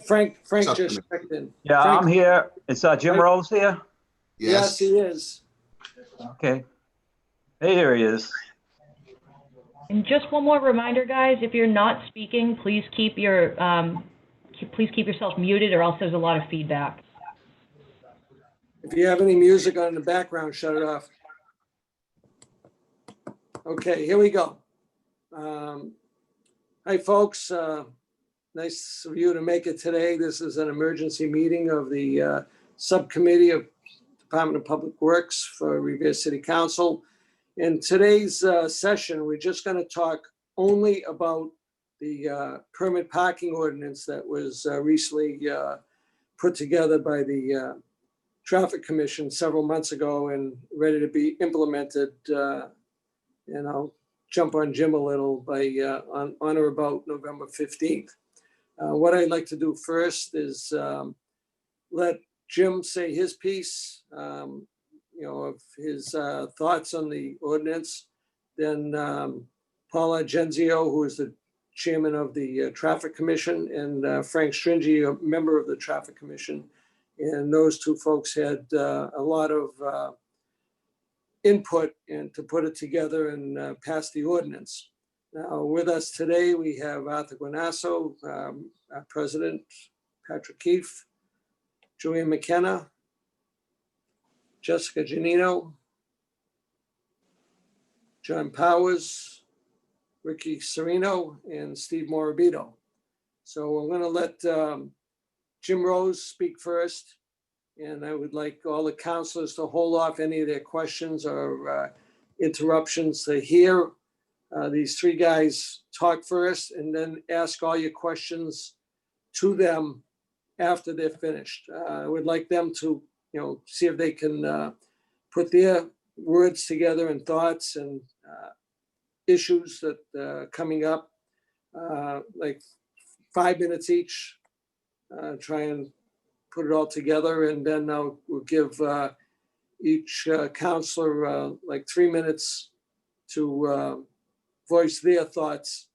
Frank just checked in. Yeah, Frank, I'm here. It's Jim Rose here. yes, he is. Okay. Hey, there he is. And just one more reminder, guys, if you're not speaking, please keep yourself muted, or else there's a lot of feedback. If you have any music on in the background, shut it off. Okay, here we go. Hi, folks. Nice of you to make it today. This is an emergency meeting of the Subcommittee of Department of Public Works for Revere City Council. In today's session, we're just going to talk only about the permit parking ordinance that was recently put together by the Traffic Commission several months ago and ready to be implemented. And I'll jump on Jim a little by on or about November 15th. What I'd like to do first is let Jim say his piece, of his thoughts on the ordinance. Then Paul Argenzio, who is the chairman of the Traffic Commission, and Frank Stringy, a member of the Traffic Commission. And those two folks had a lot of input and to put it together and pass the ordinance. Now, with us today, we have Arthur Guanasso, our president, Patrick Keefe, Julian McKenna, Jessica Giannino, John Powers, Ricky Serino, and Steve Morabito. So I'm going to let Jim Rose speak first. And I would like all the councilors to hold off any of their questions or interruptions to hear these three guys talk first, and then ask all your questions to them after they're finished. I would like them to, see if they can put their words together and thoughts and issues that are coming up, like 5 minutes each. Try and put it all together, and then we'll give each counselor like 3 minutes to voice their thoughts.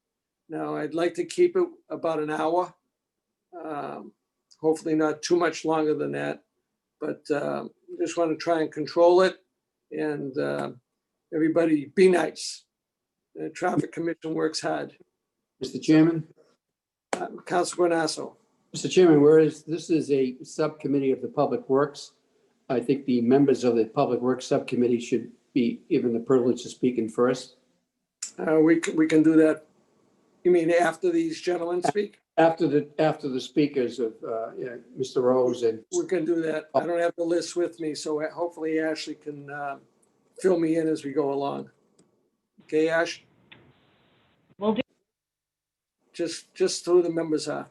Now, I'd like to keep it about an hour, hopefully not too much longer than that, but just want to try and control it, and everybody be nice. The Traffic Commission works hard. Mr. Chairman. Councilor Guanasso. Mr. Chairman, whereas this is a subcommittee of the Public Works, I think the members of the Public Works Subcommittee should be given the privilege of speaking first. We can do that. You mean after these gentlemen speak? After the speakers of Mr. Rose and. We can do that. I don't have the list with me, so hopefully Ashley can fill me in as we go along. Okay, Ash? Will do. Just who the members are.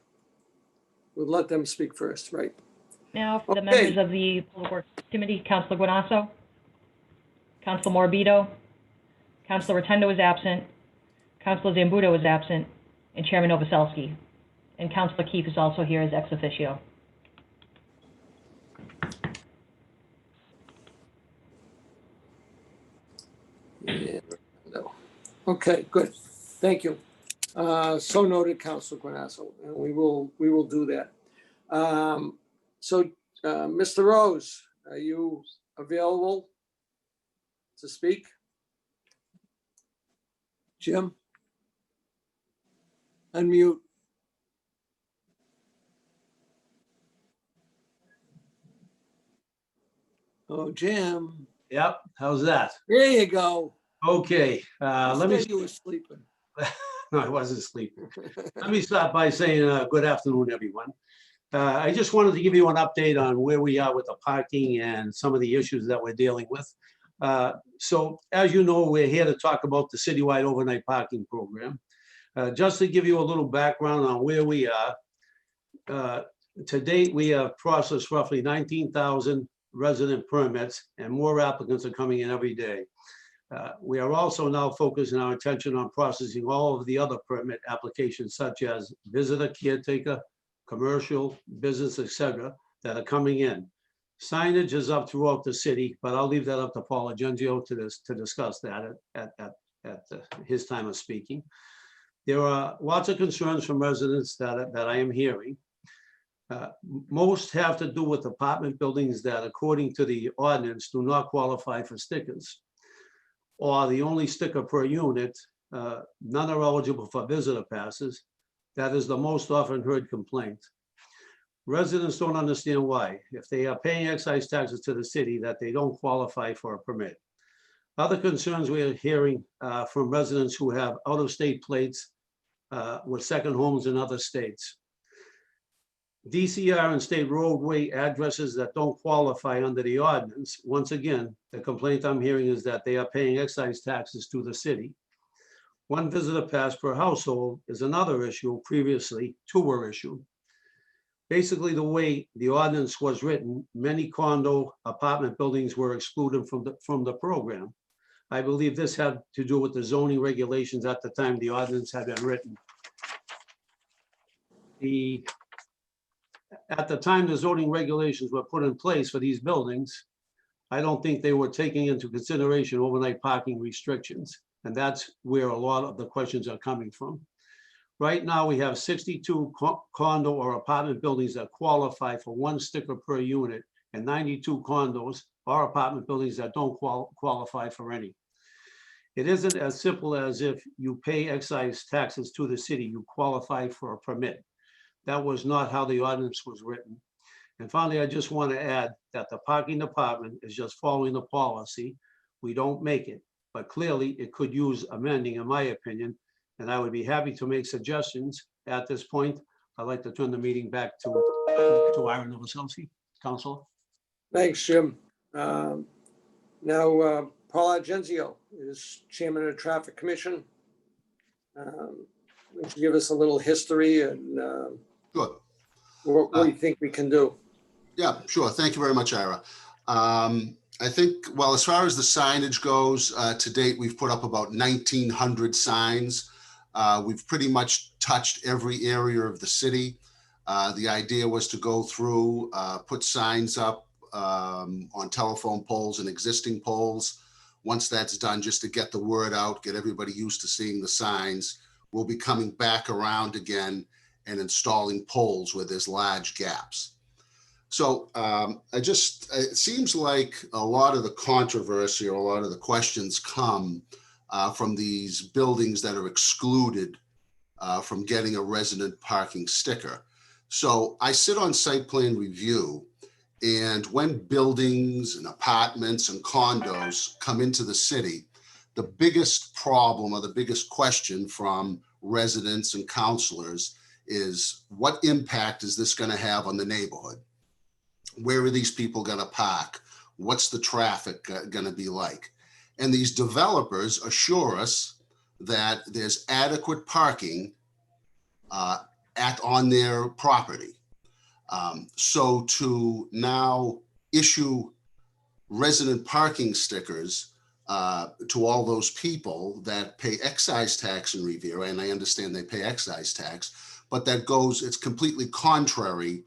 We'll let them speak first, right? Now, for the members of the Public Works Committee, Councilor Guanasso, Councilor Morabito, Councilor Rotundo is absent, Councilor Zambuto is absent, and Chairman Novoselsky. And Councilor Keefe is also here as ex officio. Yeah, no. Okay, good. Thank you. So noted, Councilor Guanasso, and we will do that. Mr. Rose, are you available to speak? Jim? Unmute. Oh, Jim. Yep. How's that? There you go. Okay. Let me. You were sleeping. No, I wasn't sleeping. Let me start by saying good afternoon, everyone. I just wanted to give you an update on where we are with the parking and some of the issues that we're dealing with. So as you know, we're here to talk about the citywide overnight parking program. Just to give you a little background on where we are, to date, we have processed roughly 19,000 resident permits, and more applicants are coming in every day. We are also now focusing our attention on processing all of the other permit applications, such as visitor, caretaker, commercial, business, etc., that are coming in. Signage is up throughout the city, but I'll leave that up to Paul Argenzio to discuss that at his time of speaking. There are lots of concerns from residents that I am hearing. Most have to do with apartment buildings that, according to the ordinance, do not qualify for stickers, or the only sticker per unit. None are eligible for visitor passes. That is the most often heard complaint. Residents don't understand why, if they are paying excise taxes to the city, that they don't qualify for a permit. Other concerns we are hearing from residents who have out-of-state plates with second homes in other states. DCR and state roadway addresses that don't qualify under the ordinance. Once again, the complaint I'm hearing is that they are paying excise taxes to the city. One visitor pass per household is another issue. Previously, two were issued. Basically, the way the ordinance was written, many condo apartment buildings were excluded from the program. I believe this had to do with the zoning regulations at the time the ordinance had been written. At the time the zoning regulations were put in place for these buildings, I don't think they were taking into consideration overnight parking restrictions. And that's where a lot of the questions are coming from. Right now, we have 62 condo or apartment buildings that qualify for one sticker per unit, and 92 condos or apartment buildings that don't qualify for any. It isn't as simple as if you pay excise taxes to the city, you qualify for a permit. That was not how the ordinance was written. And finally, I just want to add that the parking department is just following the policy. We don't make it, but clearly it could use amending, in my opinion, and I would be happy to make suggestions. At this point, I'd like to turn the meeting back to Ira Novoselsky, Councilor. Thanks, Jim. Now, Paul Argenzio is Chairman of the Traffic Commission. Would you give us a little history and Sure. what do you think we can do? Yeah, sure. Thank you very much, Ira. I think, well, as far as the signage goes, to date, we've put up about 1,900 signs. We've pretty much touched every area of the city. The idea was to go through, put signs up on telephone poles and existing poles. Once that's done, just to get the word out, get everybody used to seeing the signs, we'll be coming back around again and installing poles where there's large gaps. So it seems like a lot of the controversy or a lot of the questions come from these buildings that are excluded from getting a resident parking sticker. So I sit on site plan review, and when buildings and apartments and condos come into the city, the biggest problem or the biggest question from residents and counselors is, what impact is this going to have on the neighborhood? Where are these people going to park? What's the traffic going to be like? And these developers assure us that there's adequate parking on their property. So to now issue resident parking stickers to all those people that pay excise tax in Riviera, and I understand they pay excise tax, but it's completely contrary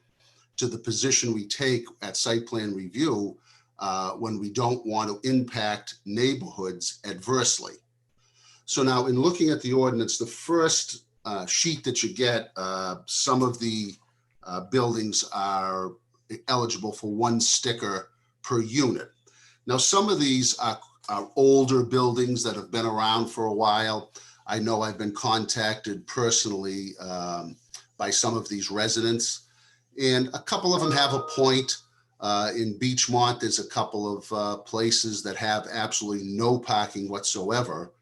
to the position we take at site plan review when we don't want to impact neighborhoods adversely. So now, in looking at the ordinance, the first sheet that you get, some of the buildings are eligible for one sticker per unit. Now, some of these are older buildings that have been around for a while. I know I've been contacted personally by some of these residents, and a couple of them have a point. In Beachmont, there's a couple of places that have absolutely no parking whatsoever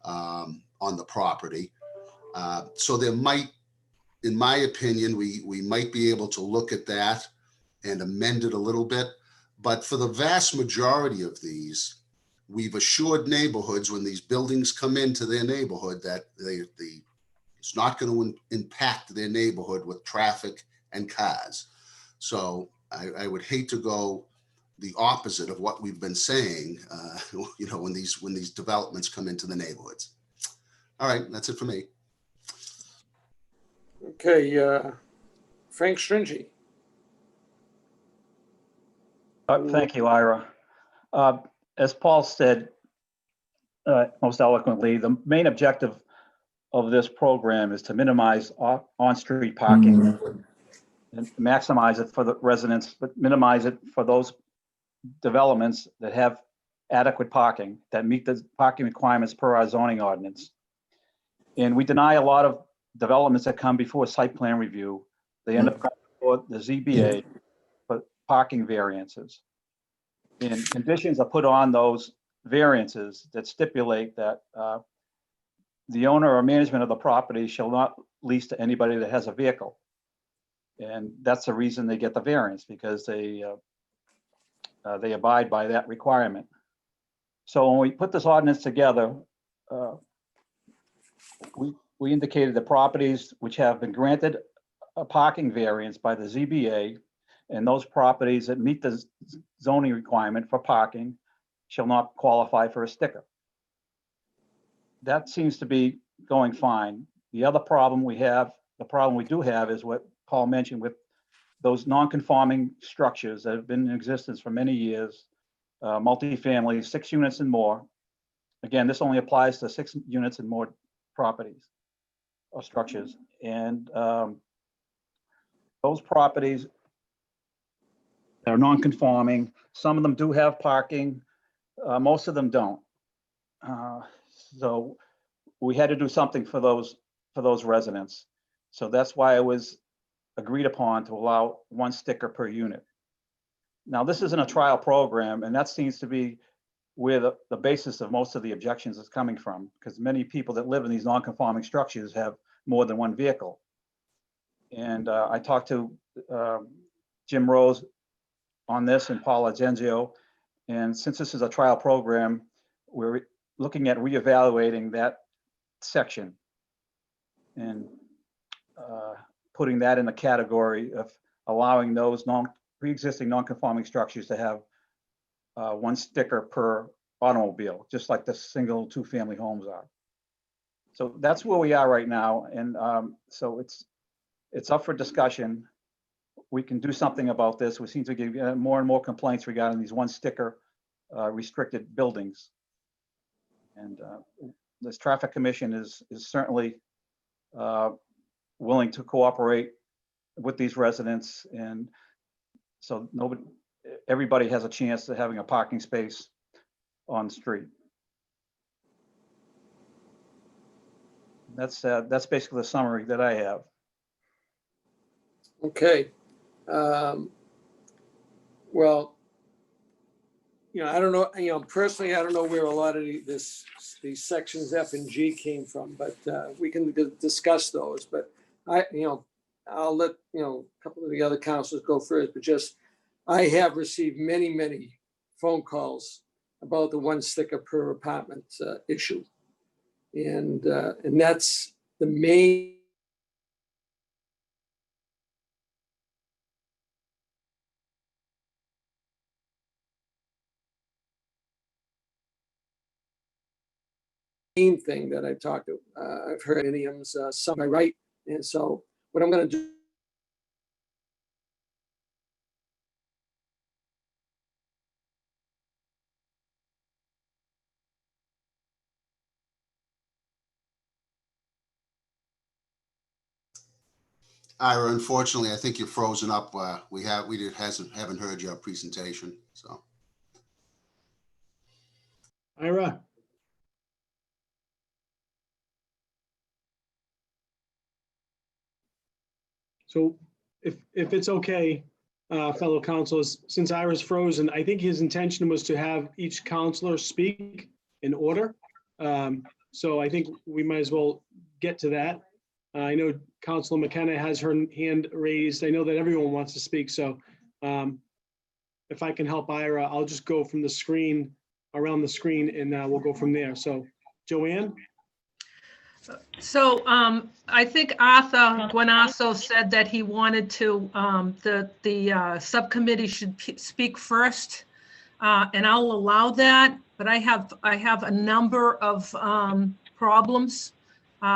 on the property. So there might, in my opinion, we might be able to look at that and amend it a little bit. But for the vast majority of these, we've assured neighborhoods when these buildings come into their neighborhood that it's not going to impact their neighborhood with traffic and cars. So I would hate to go the opposite of what we've been saying, when these developments come into the neighborhoods. All right, that's it for me. Okay, Frank Stringy. Thank you, Ira. As Paul said most eloquently, the main objective of this program is to minimize on-street parking and maximize it for the residents, but minimize it for those developments that have adequate parking, that meet the parking requirements per our zoning ordinance. And we deny a lot of developments that come before site plan review. They end up coming before the ZBA for parking variances. And conditions are put on those variances that stipulate that the owner or management of the property shall not lease to anybody that has a vehicle. And that's the reason they get the variance, because they abide by that requirement. So when we put this ordinance together, we indicated the properties which have been granted a parking variance by the ZBA, and those properties that meet the zoning requirement for parking shall not qualify for a sticker. That seems to be going fine. The other problem we do have is what Paul mentioned with those non-conforming structures that have been in existence for many years, multifamily, 6 units and more. Again, this only applies to 6 units and more properties or structures. And those properties that are non-conforming, some of them do have parking, most of them don't. So we had to do something for those residents. So that's why it was agreed upon to allow 1 sticker per unit. Now, this isn't a trial program, and that seems to be where the basis of most of the objections is coming from, because many people that live in these non-conforming structures have more than 1 vehicle. And I talked to Jim Rose on this and Paul Argenzio, and since this is a trial program, we're looking at reevaluating that section and putting that in the category of allowing those pre-existing non-conforming structures to have 1 sticker per automobile, just like the single 2-family homes are. So that's where we are right now. And so it's up for discussion. We can do something about this. We seem to get more and more complaints regarding these 1 sticker restricted buildings. And this traffic commission is certainly willing to cooperate with these residents, and so everybody has a chance of having a parking space on the street. That's basically the summary that I have. Okay. Well, I don't know, personally, I don't know where a lot of these sections F and G came from, but we can discuss those. But I'll let, a couple of the other councilors go first, but I have received many, many phone calls about the 1 sticker per apartment issue. And that's the main thing that I've heard idioms, some I write. And so what I'm going to do, Ira, unfortunately, I think you're frozen up. We haven't heard your presentation, so. Ira? So if it's okay, fellow councilors, since Ira's frozen, I think his intention was to have each councilor speak in order. So I think we might as well get to that. I know Councilor McKenna has her hand raised. I know that everyone wants to speak, so if I can help Ira, I'll just go from the screen, around the screen, and we'll go from there. So Joanne? So I think Arthur Guanasso said that he wanted to, the subcommittee should speak first, and I'll allow that, but I have a number of problems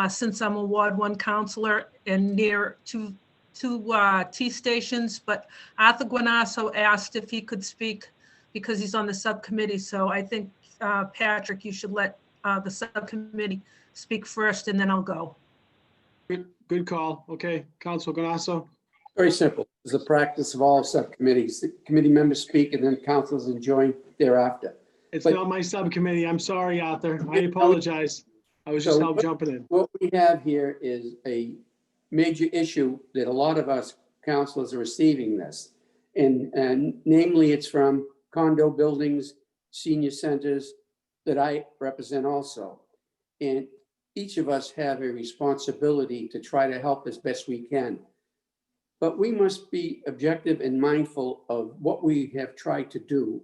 since I'm a Ward 1 councilor and near two T stations, but Arthur Guanasso asked if he could speak because he's on the subcommittee. So I think, Patrick, you should let the subcommittee speak first and then I'll go. Good call. Okay, Councilor Guanasso. Very simple. It's the practice of all subcommittees. The committee members speak and then councils enjoin thereafter. It's But- not my subcommittee. I'm sorry, Arthur. I apologize. I was just So help jumping in. What we have here is a major issue that a lot of us councilors are receiving this. And namely, it's from condo buildings, senior centers that I represent also. And each of us have a responsibility to try to help as best we can. But we must be objective and mindful of what we have tried to do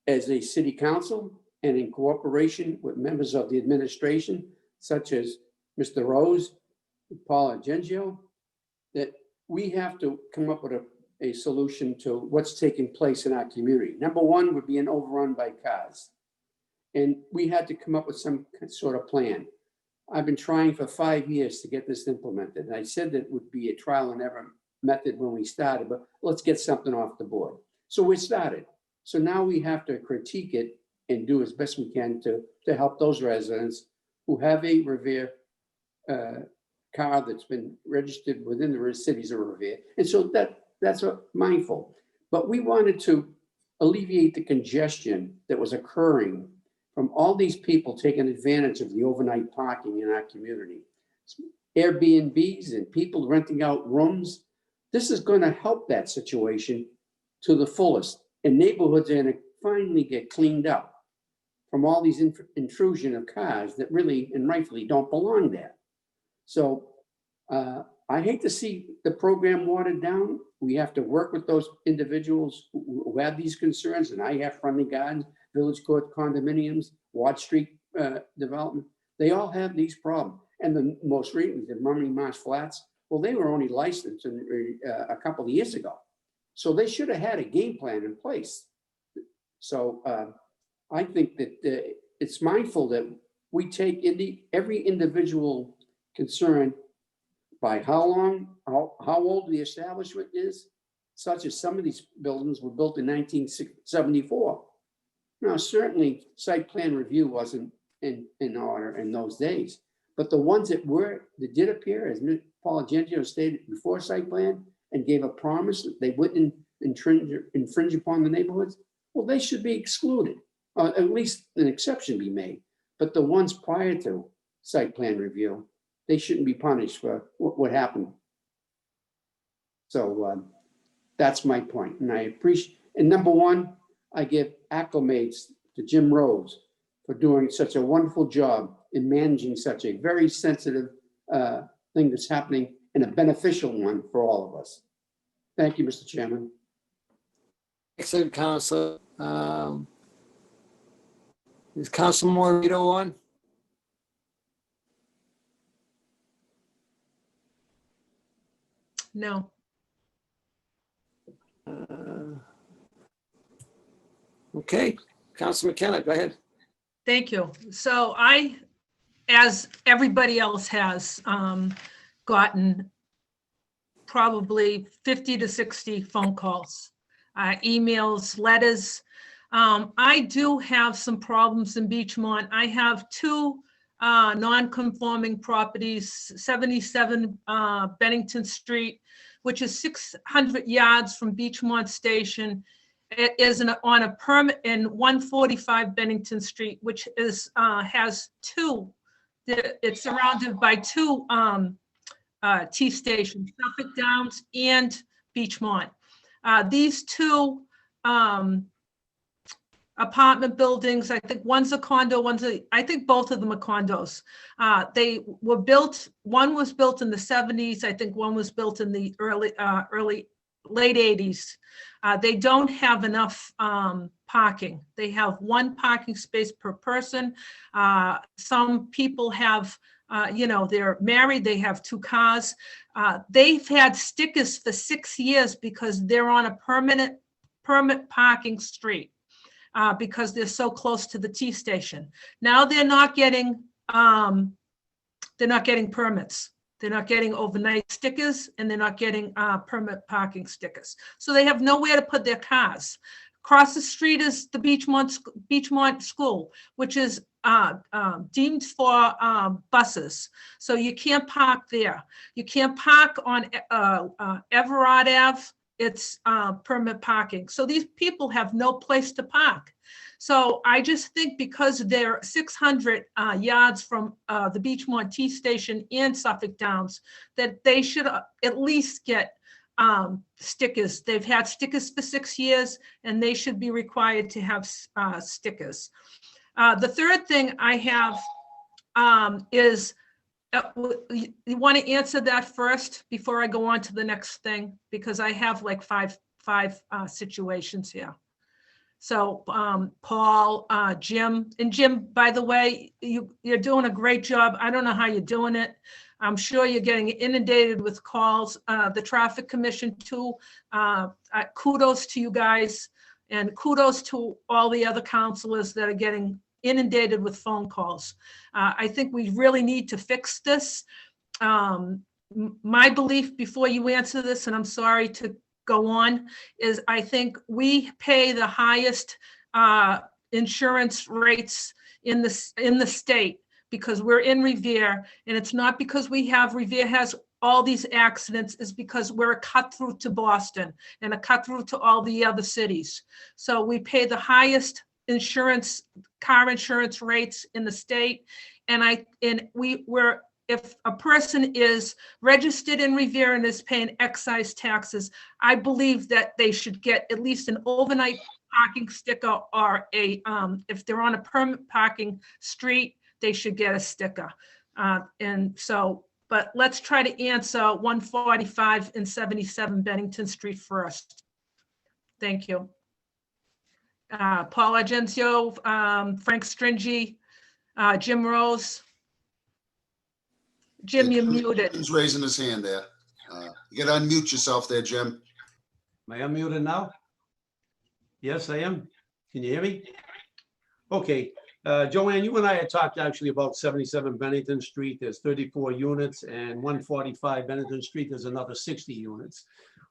as a city council and in cooperation with members of the administration, such as Mr. Rose, Paul Argenzio, that we have to come up with a solution to what's taking place in our community. Number one would be an overrun by cars. And we had to come up with some sort of plan. I've been trying for 5 years to get this implemented. And I said that it would be a trial and error method when we started, but let's get something off the board. So we started. So now we have to critique it and do as best we can to help those residents who have a Revere car that's been registered within the cities of Revere. And so that's mindful. But we wanted to alleviate the congestion that was occurring from all these people taking advantage of the overnight parking in our community. Airbnbs and people renting out rooms. This is going to help that situation to the fullest. And neighborhoods are going to finally get cleaned up from all these intrusion of cars that really and rightfully don't belong there. So I hate to see the program watered down. We have to work with those individuals who have these concerns, and I have Friendly Gardens, Village Court condominiums, Watt Street development. They all have these problems. And the most recently, the Murray Marsh Flats, well, they were only licensed a couple of years ago. So they should have had a game plan in place. So I think that it's mindful that we take every individual concern by how old the establishment is, such as some of these buildings were built in 1974. Now, certainly site plan review wasn't in order in those days, but the ones that did appear, as Paul Argenzio stated before site plan and gave a promise that they wouldn't infringe upon the neighborhoods, well, they should be excluded, at least an exception be made. But the ones prior to site plan review, they shouldn't be punished for what happened. So that's my point. And I appreciate, and number one, I give acclimates to Jim Rose for doing such a wonderful job in managing such a very sensitive thing that's happening and a beneficial one for all of us. Thank you, Mr. Chairman. Excellent, Councilor. Is Councilor Morito on? No. Okay, Councilor McKenna, go ahead. Thank you. So I, as everybody else has, gotten probably 50 to 60 phone calls, emails, letters. I do have some problems in Beachmont. I have two non-conforming properties, 77 Bennington Street, which is 600 yards from Beachmont Station. It is on a permit in 145 Bennington Street, which is has two. It's surrounded by two T stations, Suffolk Downs and Beachmont. These two apartment buildings, I think one's a condo, I think both of them are condos. They were built, one was built in the 70s, I think one was built in the late 80s. They don't have enough parking. They have one parking space per person. Some people have, they're married, they have two cars. They've had stickers for 6 years because they're on a permit parking street. Because they're so close to the T station. Now they're not getting permits. They're not getting overnight stickers, and they're not getting permit parking stickers. So they have nowhere to put their cars. Across the street is the Beachmont School, which is deemed for buses. So you can't park there. You can't park on Everard Ave. It's permit parking. So these people have no place to park. So I just think because they're 600 yards from the Beachmont T Station and Suffolk Downs, that they should at least get stickers. They've had stickers for 6 years, and they should be required to have stickers. The third thing I have is, you want to answer that first before I go on to the next thing? Because I have like five situations here. So Paul, Jim, and Jim, by the way, you're doing a great job. I don't know how you're doing it. I'm sure you're getting inundated with calls. The Traffic Commission too. Kudos to you guys, and kudos to all the other counselors that are getting inundated with phone calls. I think we really need to fix this. My belief, before you answer this, and I'm sorry to go on, is I think we pay the highest insurance rates in the state because we're in Revere, and it's not because Revere has all these accidents, is because we're a cut through to Boston and a cut through to all the other cities. So we pay the highest car insurance rates in the state. And if a person is registered in Revere and is paying excise taxes, I believe that they should get at least an overnight parking sticker, or if they're on a permit parking street, they should get a sticker. But let's try to answer 145 and 77 Bennington Street first. Thank you. Paul Argenzio, Frank Stringy, Jim Rose. Jim, you're muted. He's raising his hand there. You gotta unmute yourself there, Jim. Am I unmuted now? Yes, I am. Can you hear me? Okay, Joanne, you and I had talked actually about 77 Bennington Street. There's 34 units, and 145 Bennington Street, there's another 60 units.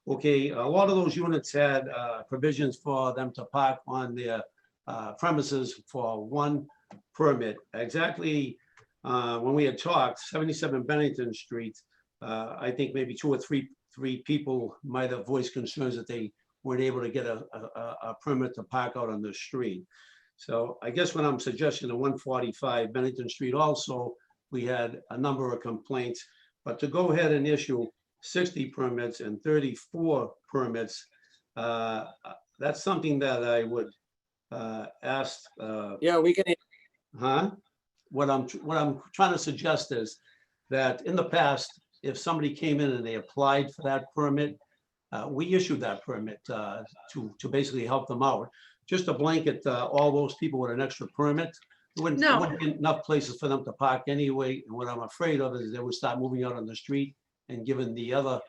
Okay, a lot of those units had provisions for them to park on their premises for one permit. Exactly when we had talked, 77 Bennington Street, I think maybe two or three people might have voiced concerns that they weren't able to get a permit to park out on the street. So I guess what I'm suggesting, the 145 Bennington Street also, we had a number of complaints, but to go ahead and issue 60 permits and 34 permits, that's something that I would ask. Yeah, we can. What I'm trying to suggest is that in the past, if somebody came in and they applied for that permit, we issued that permit to basically help them out. Just a blanket, all those people with an extra permit, there wouldn't be enough places for them to park anyway. And what I'm afraid of is they would start moving out on the street and giving the other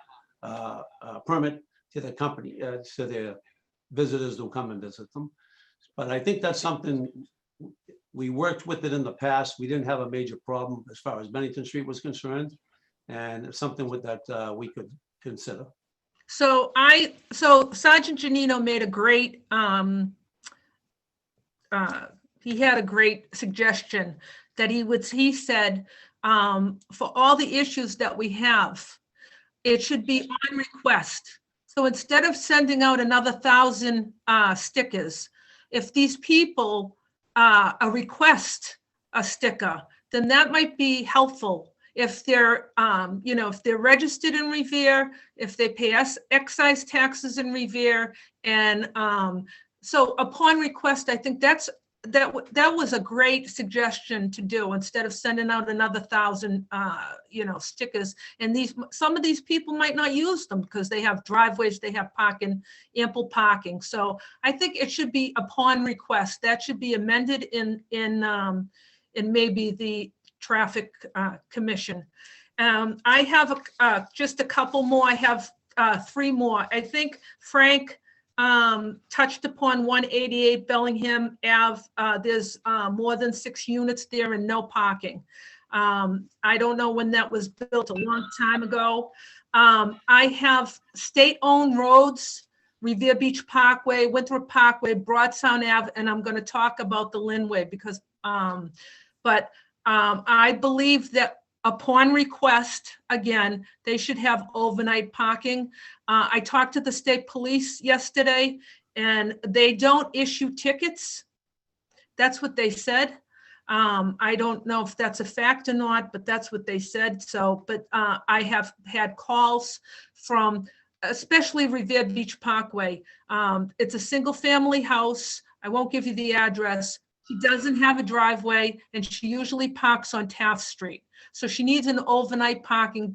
permit to the company, to their visitors who come and visit them. But I think that's something, we worked with it in the past. We didn't have a major problem as far as Bennington Street was concerned. And it's something with that we could consider. So Sergeant Janino made a great, he had a great suggestion that he said, for all the issues that we have, it should be on request. So instead of sending out another 1,000 stickers, if these people request a sticker, then that might be helpful. If they're, if they're registered in Revere, if they pay excise taxes in Revere, and so upon request, I think that was a great suggestion to do instead of sending out another 1,000, stickers. And some of these people might not use them because they have driveways, they have ample parking. So I think it should be upon request. That should be amended in maybe the Traffic Commission. I have just a couple more. I have 3 more. I think Frank touched upon 188 Bellingham Ave. There's more than 6 units there and no parking. I don't know when that was built, a long time ago. I have state-owned roads Revere Beach Parkway, Winthrop Parkway, Broadsound Ave, and I'm going to talk about the Linway because, I believe that upon request, again, they should have overnight parking. I talked to the state police yesterday and they don't issue tickets. That's what they said. I don't know if that's a fact or not, but that's what they said. So, but I have had calls from especially Revere Beach Parkway. It's a single family house. I won't give you the address. She doesn't have a driveway and she usually parks on Taft Street. So she needs an overnight parking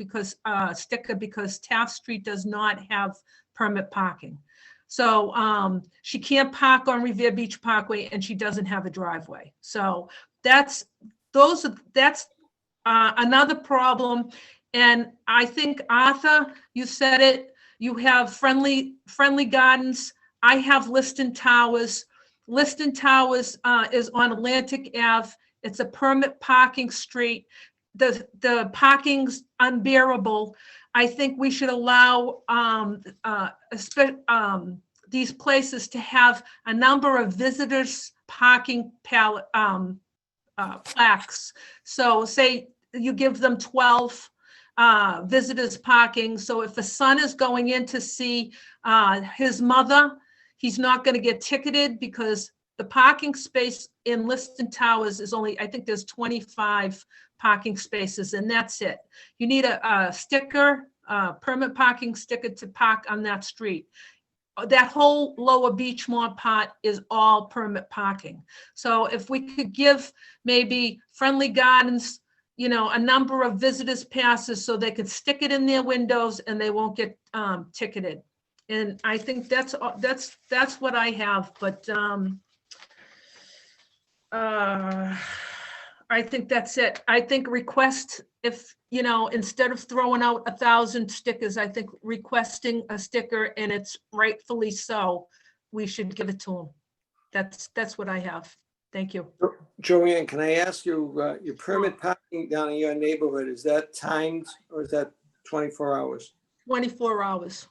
sticker because Taft Street does not have permit parking. So she can't park on Revere Beach Parkway and she doesn't have a driveway. So that's another problem. And I think, Arthur, you said it, you have friendly gardens. I have Liston Towers. Liston Towers is on Atlantic Ave. It's a permit parking street. The parking's unbearable. I think we should allow these places to have a number of visitors parking plaques. So say you give them 12 visitors parking. So if the son is going in to see his mother, he's not going to get ticketed because the parking space in Liston Towers is only, I think there's 25 parking spaces and that's it. You need a sticker, permit parking sticker to park on that street. That whole lower Beachmont part is all permit parking. So if we could give maybe Friendly Gardens, a number of visitors passes so they could stick it in their windows and they won't get ticketed. And I think that's what I have, but I think that's it. I think request if, instead of throwing out 1,000 stickers, I think requesting a sticker and it's rightfully so, we should give it to them. That's what I have. Thank you. Joanne, can I ask you, your permit parking down in your neighborhood, is that timed or is that 24 hours? 24 hours.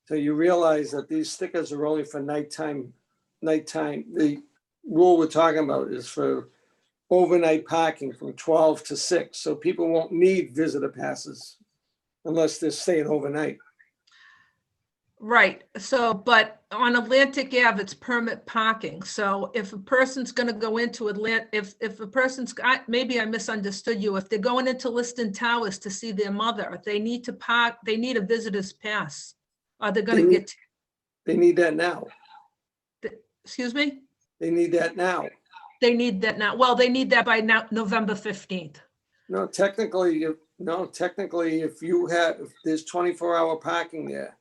So you realize that these stickers are only for nighttime. The rule we're talking about is for overnight parking from 12 to 6. So people won't need visitor passes unless they're staying overnight. Right. So, but on Atlantic Ave, it's permit parking. So if a person's going to go into if a person's, maybe I misunderstood you. If they're going into Liston Towers to see their mother, they need to park, they need a visitor's pass. Are they going to get? They need that now. Excuse me? They need that now. They need that now. Well, they need that by now, November 15th. No, technically, if there's 24-hour parking there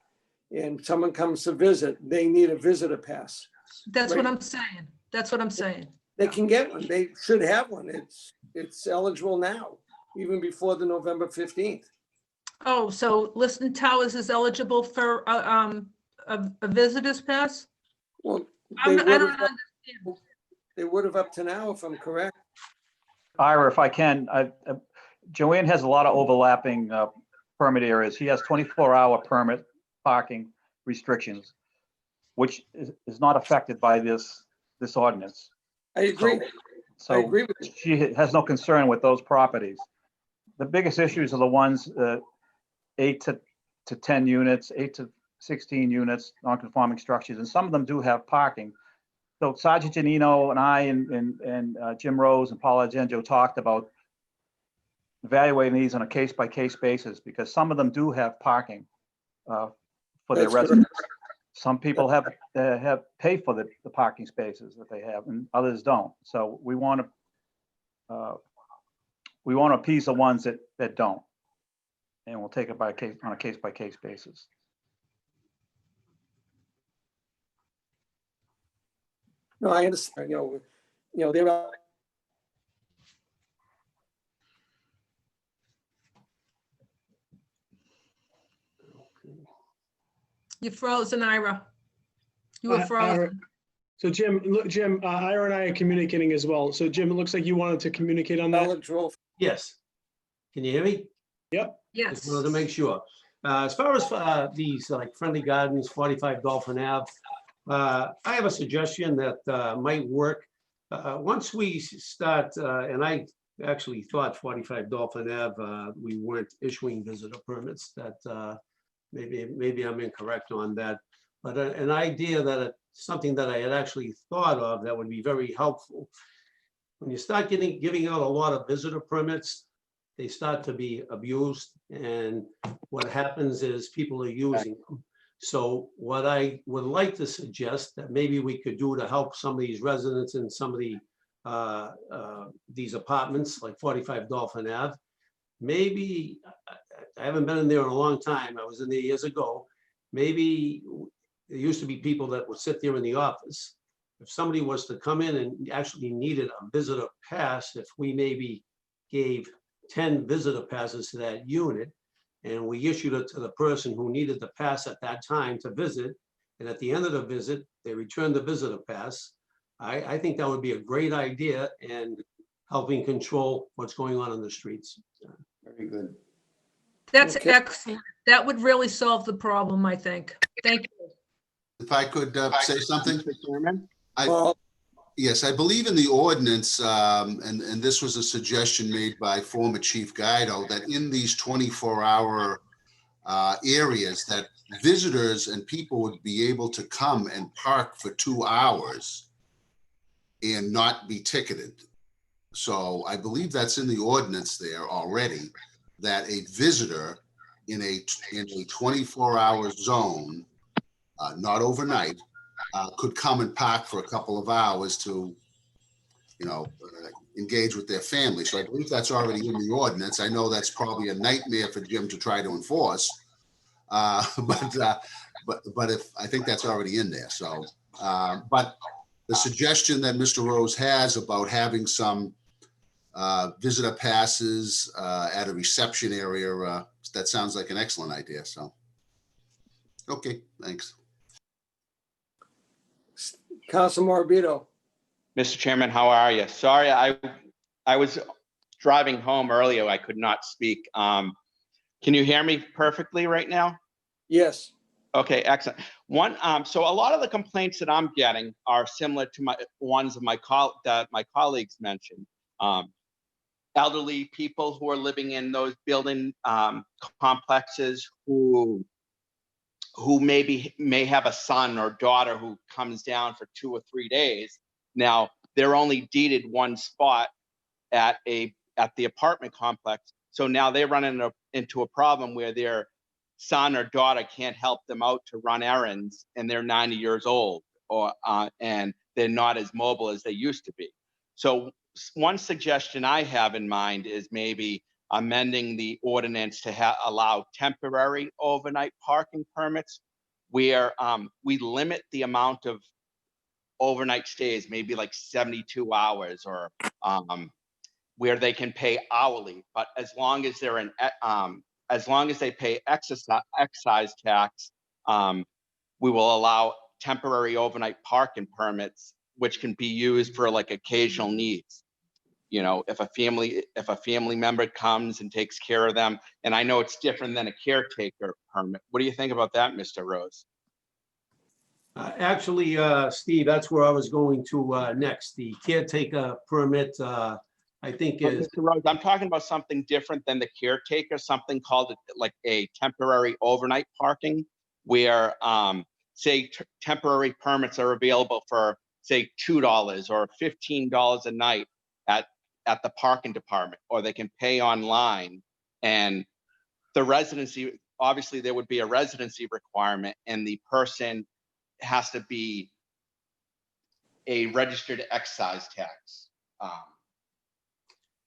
and someone comes to visit, they need a visitor pass. That's Right. what I'm saying. That's what I'm saying. They can get one. They should have one. It's eligible now, even before the November 15th. Oh, so Liston Towers is eligible for a visitor's pass? Well, I don't understand. they would have up to now, if I'm correct. Ira, if I can, Joanne has a lot of overlapping permit areas. He has 24-hour permit parking restrictions, which is not affected by this ordinance. I agree. So I agree with you. she has no concern with those properties. The biggest issues are the ones 8 to 10 units, 8 to 16 units, non-conforming structures, and some of them do have parking. So Sergeant Janino and I and Jim Rose and Paul Argenzio talked about evaluating these on a case-by-case basis because some of them do have parking for their That's residents. Some people have paid for the parking spaces that they have, and others don't. So we want to appease the ones that don't, and we'll take it on a case-by-case basis. No, I understand. They're You're frozen, Ira. You were frozen. So Jim, Ira and I are communicating as well. So Jim, it looks like you wanted to communicate on that. eligible. Yes. Can you hear me? Yep. Yes. Just wanted to make sure. As far as these like Friendly Gardens, 45 Dolphin Ave, I have a suggestion that might work. Once we start, and I actually thought 45 Dolphin Ave, we weren't issuing visitor permits. That maybe I'm incorrect on that. But an idea that something that I had actually thought of that would be very helpful. When you start giving out a lot of visitor permits, they start to be abused, and what happens is people are using them. So what I would like to suggest that maybe we could do to help some of these residents in some of the these apartments like 45 Dolphin Ave, maybe I haven't been in there in a long time. I was in there years ago. Maybe there used to be people that would sit there in the office. If somebody was to come in and actually needed a visitor pass, if we maybe gave 10 visitor passes to that unit, and we issued it to the person who needed the pass at that time to visit, and at the end of the visit, they returned the visitor pass, I think that would be a great idea and helping control what's going on in the streets. Very good. That's Okay. excellent. That would really solve the problem, I think. Thank you. If I could say something? Mr. Chairman? Well, Yes, I believe in the ordinance, and this was a suggestion made by former Chief Guido, that in these 24-hour areas, that visitors and people would be able to come and park for 2 hours and not be ticketed. So I believe that's in the ordinance there already, that a visitor in a 24-hour zone, not overnight, could come and park for a couple of hours to, engage with their family. So I believe that's already in the ordinance. I know that's probably a nightmare for Jim to try to enforce, but if I think that's already in there. So, but the suggestion that Mr. Rose has about having some visitor passes at a reception area, that sounds like an excellent idea. So, okay, thanks. Council Morbido. Mr. Chairman, how are you? Sorry, I was driving home earlier. I could not speak. Can you hear me perfectly right now? Yes. Okay, excellent. So a lot of the complaints that I'm getting are similar to ones of that my colleagues mentioned. Elderly people who are living in those building complexes who may have a son or daughter who comes down for 2 or 3 days. Now they're only deeded one spot at the apartment complex. So now they run into a problem where their son or daughter can't help them out to run errands, and they're 90 years old, and they're not as mobile as they used to be. So one suggestion I have in mind is maybe amending the ordinance to allow temporary overnight parking permits, where we limit the amount of overnight stays, maybe like 72 hours, or where they can pay hourly, but as long as they're as long as they pay excise tax, we will allow temporary overnight parking permits, which can be used for like occasional needs. If a family member comes and takes care of them, and I know it's different than a caretaker permit. What do you think about that, Mr. Rose? Actually, Steve, that's where I was going to next. The caretaker permit, I think is. Mr. Rose, I'm talking about something different than the caretaker, something called like a temporary overnight parking, where say temporary permits are available for say $2 or $15 a night at the parking department, or they can pay online. And the residency, obviously there would be a residency requirement, and the person has to be a registered excise tax.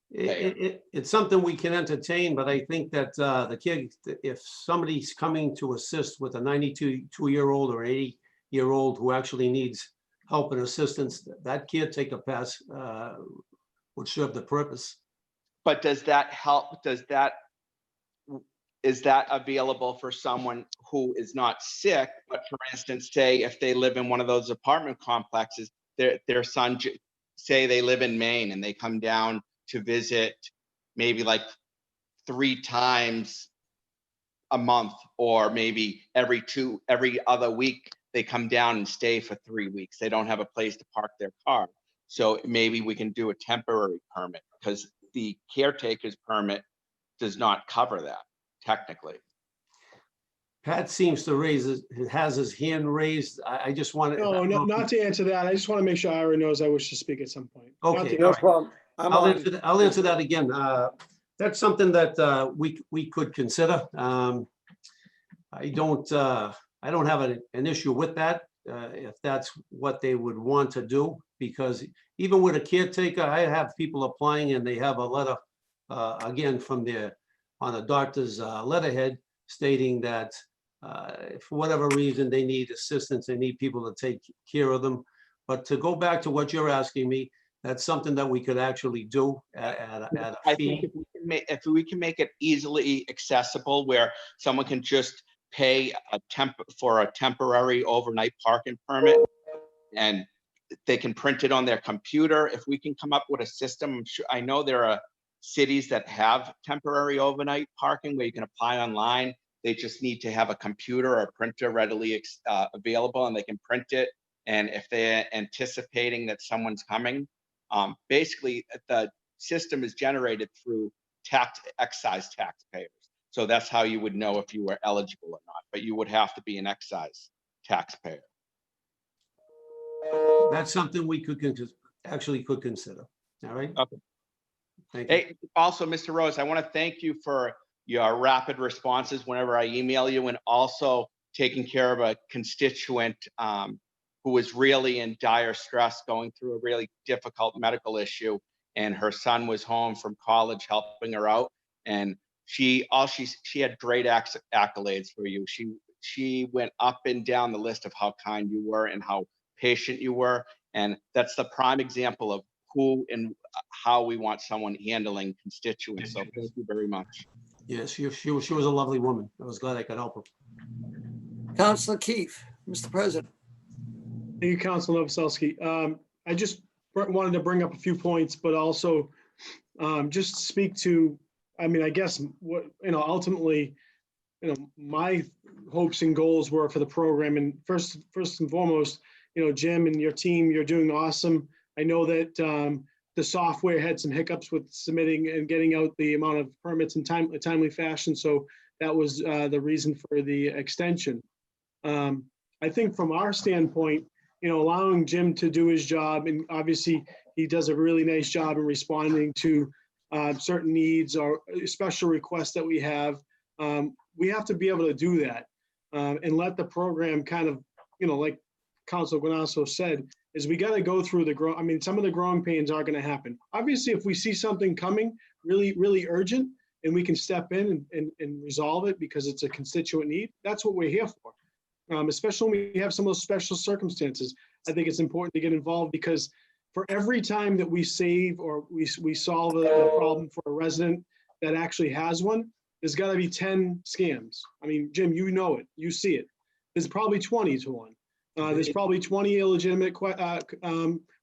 It's something we can entertain, but I think that the kid, if somebody's coming to assist with a 92-year-old or 80-year-old who actually needs help and assistance, that caretaker pass would serve the purpose. But does that help? Is that available for someone who is not sick, but for instance, say if they live in one of those apartment complexes, their son, say they live in Maine and they come down to visit maybe like 3 times a month, or maybe every other week, they come down and stay for 3 weeks. They don't have a place to park their car. So maybe we can do a temporary permit, because the caretaker's permit does not cover that technically. Pat seems to has his hand raised. I just wanted. No, not to answer that. I just want to make sure Ira knows I wish to speak at some point. Not Okay, to- No all right. problem. I'm I'll on. answer, I'll answer that again. That's something that we could consider. I don't have an issue with that, if that's what they would want to do, because even with a caretaker, I have people applying and they have a letter, again, from on a doctor's letterhead stating that for whatever reason, they need assistance, they need people to take care of them. But to go back to what you're asking me, that's something that we could actually do at a I think fee. if we can make it easily accessible, where someone can just pay for a temporary overnight parking permit, and they can print it on their computer. If we can come up with a system, I know there are cities that have temporary overnight parking where you can apply online. They just need to have a computer or a printer readily available, and they can print it. And if they're anticipating that someone's coming, basically the system is generated through excise taxpayers. So that's how you would know if you were eligible or not, but you would have to be an excise taxpayer. That's something we could actually consider. All right. Okay. Thank you. Hey, also, Mr. Rose, I want to thank you for your rapid responses whenever I email you, and also taking care of a constituent who was really in dire stress, going through a really difficult medical issue, and her son was home from college helping her out, and she had great accolades for you. She went up and down the list of how kind you were and how patient you were, and that's the prime example of who and how we want someone handling constituents. So thank you very much. Yes, she was a lovely woman. I was glad I could help her. Councilor Keefe, Mr. President. Thank you, Councilor Novoselsky. I just wanted to bring up a few points, but also just speak to, I mean, I guess what, ultimately, my hopes and goals were for the program. And first and foremost, Jim and your team, you're doing awesome. I know that the software had some hiccups with submitting and getting out the amount of permits in a timely fashion. So that was the reason for the extension. I think from our standpoint, allowing Jim to do his job, and obviously he does a really nice job in responding to certain needs or special requests that we have to be able to do that and let the program kind of, like Councilor Guanasso said, is we got to go through some of the growing pains are going to happen. Obviously, if we see something coming really, really urgent and we can step in and resolve it because it's a constituent need, that's what we're here for. Especially when we have some of those special circumstances, I think it's important to get involved, because for every time that we save or we solve a problem for a resident that actually has one, there's got to be 10 scams. I mean, Jim, you know it, you see it. There's probably 20 to 1. There's probably 20 illegitimate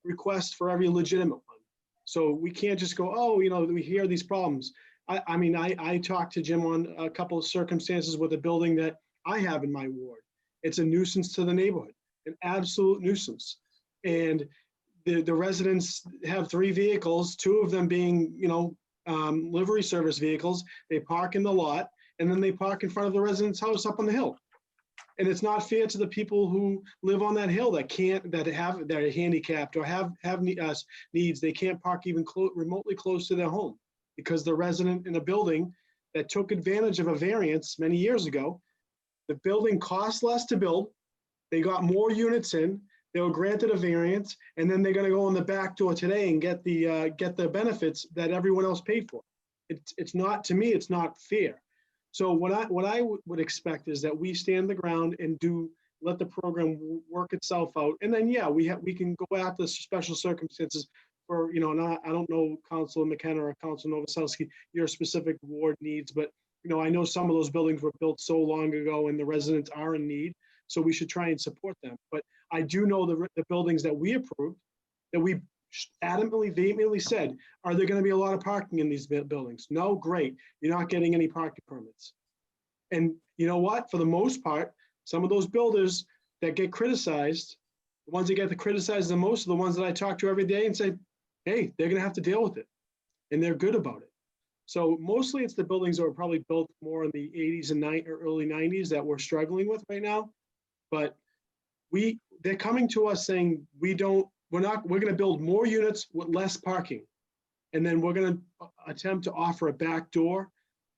requests for every legitimate one. So we can't just go, oh, we hear these problems. I talked to Jim on a couple of circumstances with a building that I have in my ward. It's a nuisance to the neighborhood, an absolute nuisance. And the residents have 3 vehicles, 2 of them being, livery service vehicles. They park in the lot, and then they park in front of the resident's house up on the hill. And it's not fair to the people who live on that hill that are handicapped or have needs. They can't park even remotely close to their home because the resident in a building that took advantage of a variance many years ago, the building cost less to build. They got more units in. They were granted a variance, and then they're going to go in the back door today and get the benefits that everyone else paid for. It's not, to me, it's not fair. So what I would expect is that we stand the ground and let the program work itself out, and then we can go after special circumstances for I don't know, Councilor McKenna or Councilor Novoselsky, your specific ward needs, but I know some of those buildings were built so long ago and the residents are in need, so we should try and support them. But I do know the buildings that we approved, that we vehemently said, are there going to be a lot of parking in these buildings? No, great. You're not getting any parking permits. And you know what? For the most part, some of those builders that get criticized, the ones that get criticized the most are the ones that I talk to every day and say, hey, they're gonna have to deal with it. And they're good about it. So mostly it's the buildings that were probably built more in the 80s and early 90s that we're struggling with right now. But they're coming to us saying, we're gonna build more units with less parking. And then we're gonna attempt to offer a back door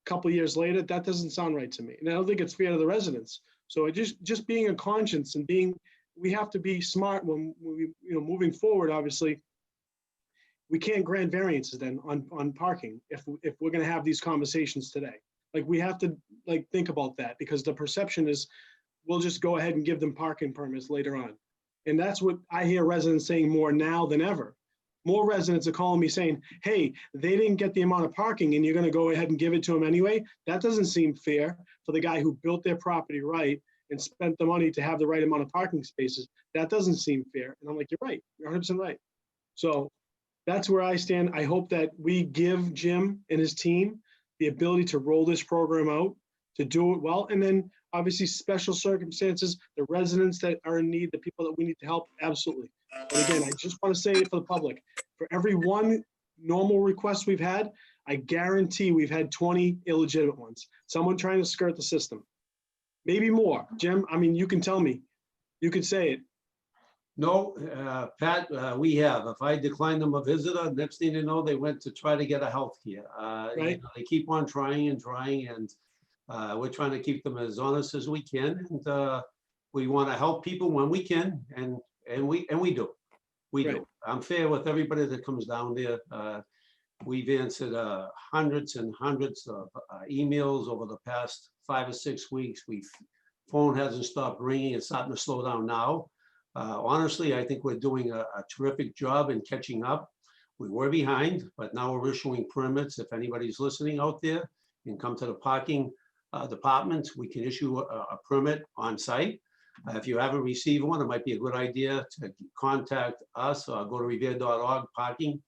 a couple of years later. That doesn't sound right to me. And I don't think it's fair to the residents. So just being a conscience and we have to be smart when we, moving forward, obviously, we can't grant variances then on parking if we're gonna have these conversations today. Like, we have to think about that, because the perception is we'll just go ahead and give them parking permits later on. And that's what I hear residents saying more now than ever. More residents are calling me saying, hey, they didn't get the amount of parking and you're gonna go ahead and give it to them anyway. That doesn't seem fair for the guy who built their property right and spent the money to have the right amount of parking spaces. That doesn't seem fair. And I'm like, you're right, you're 100% right. So that's where I stand. I hope that we give Jim and his team the ability to roll this program out, to do it well. And then obviously special circumstances, the residents that are in need, the people that we need to help, absolutely. But again, I just want to say it for the public. For every one normal request we've had, I guarantee we've had 20 illegitimate ones. Someone trying to skirt the system. Maybe more. Jim, I mean, you can tell me. You could say it. No, Pat, we have. If I decline them a visitor, next thing you know, they went to try to get a health care. Right. They keep on trying and trying, and we're trying to keep them as honest as we can. And we want to help people when we can, and we do. We Right. do. I'm fair with everybody that comes down there. We've answered hundreds and hundreds of emails over the past 5 or 6 weeks. Phone hasn't stopped ringing. It's starting to slow down now. Honestly, I think we're doing a terrific job in catching up. We were behind, but now we're issuing permits. If anybody's listening out there, you can come to the parking department. We can issue a permit on site. If you haven't received one, it might be a good idea to contact us or go to revere.org parking.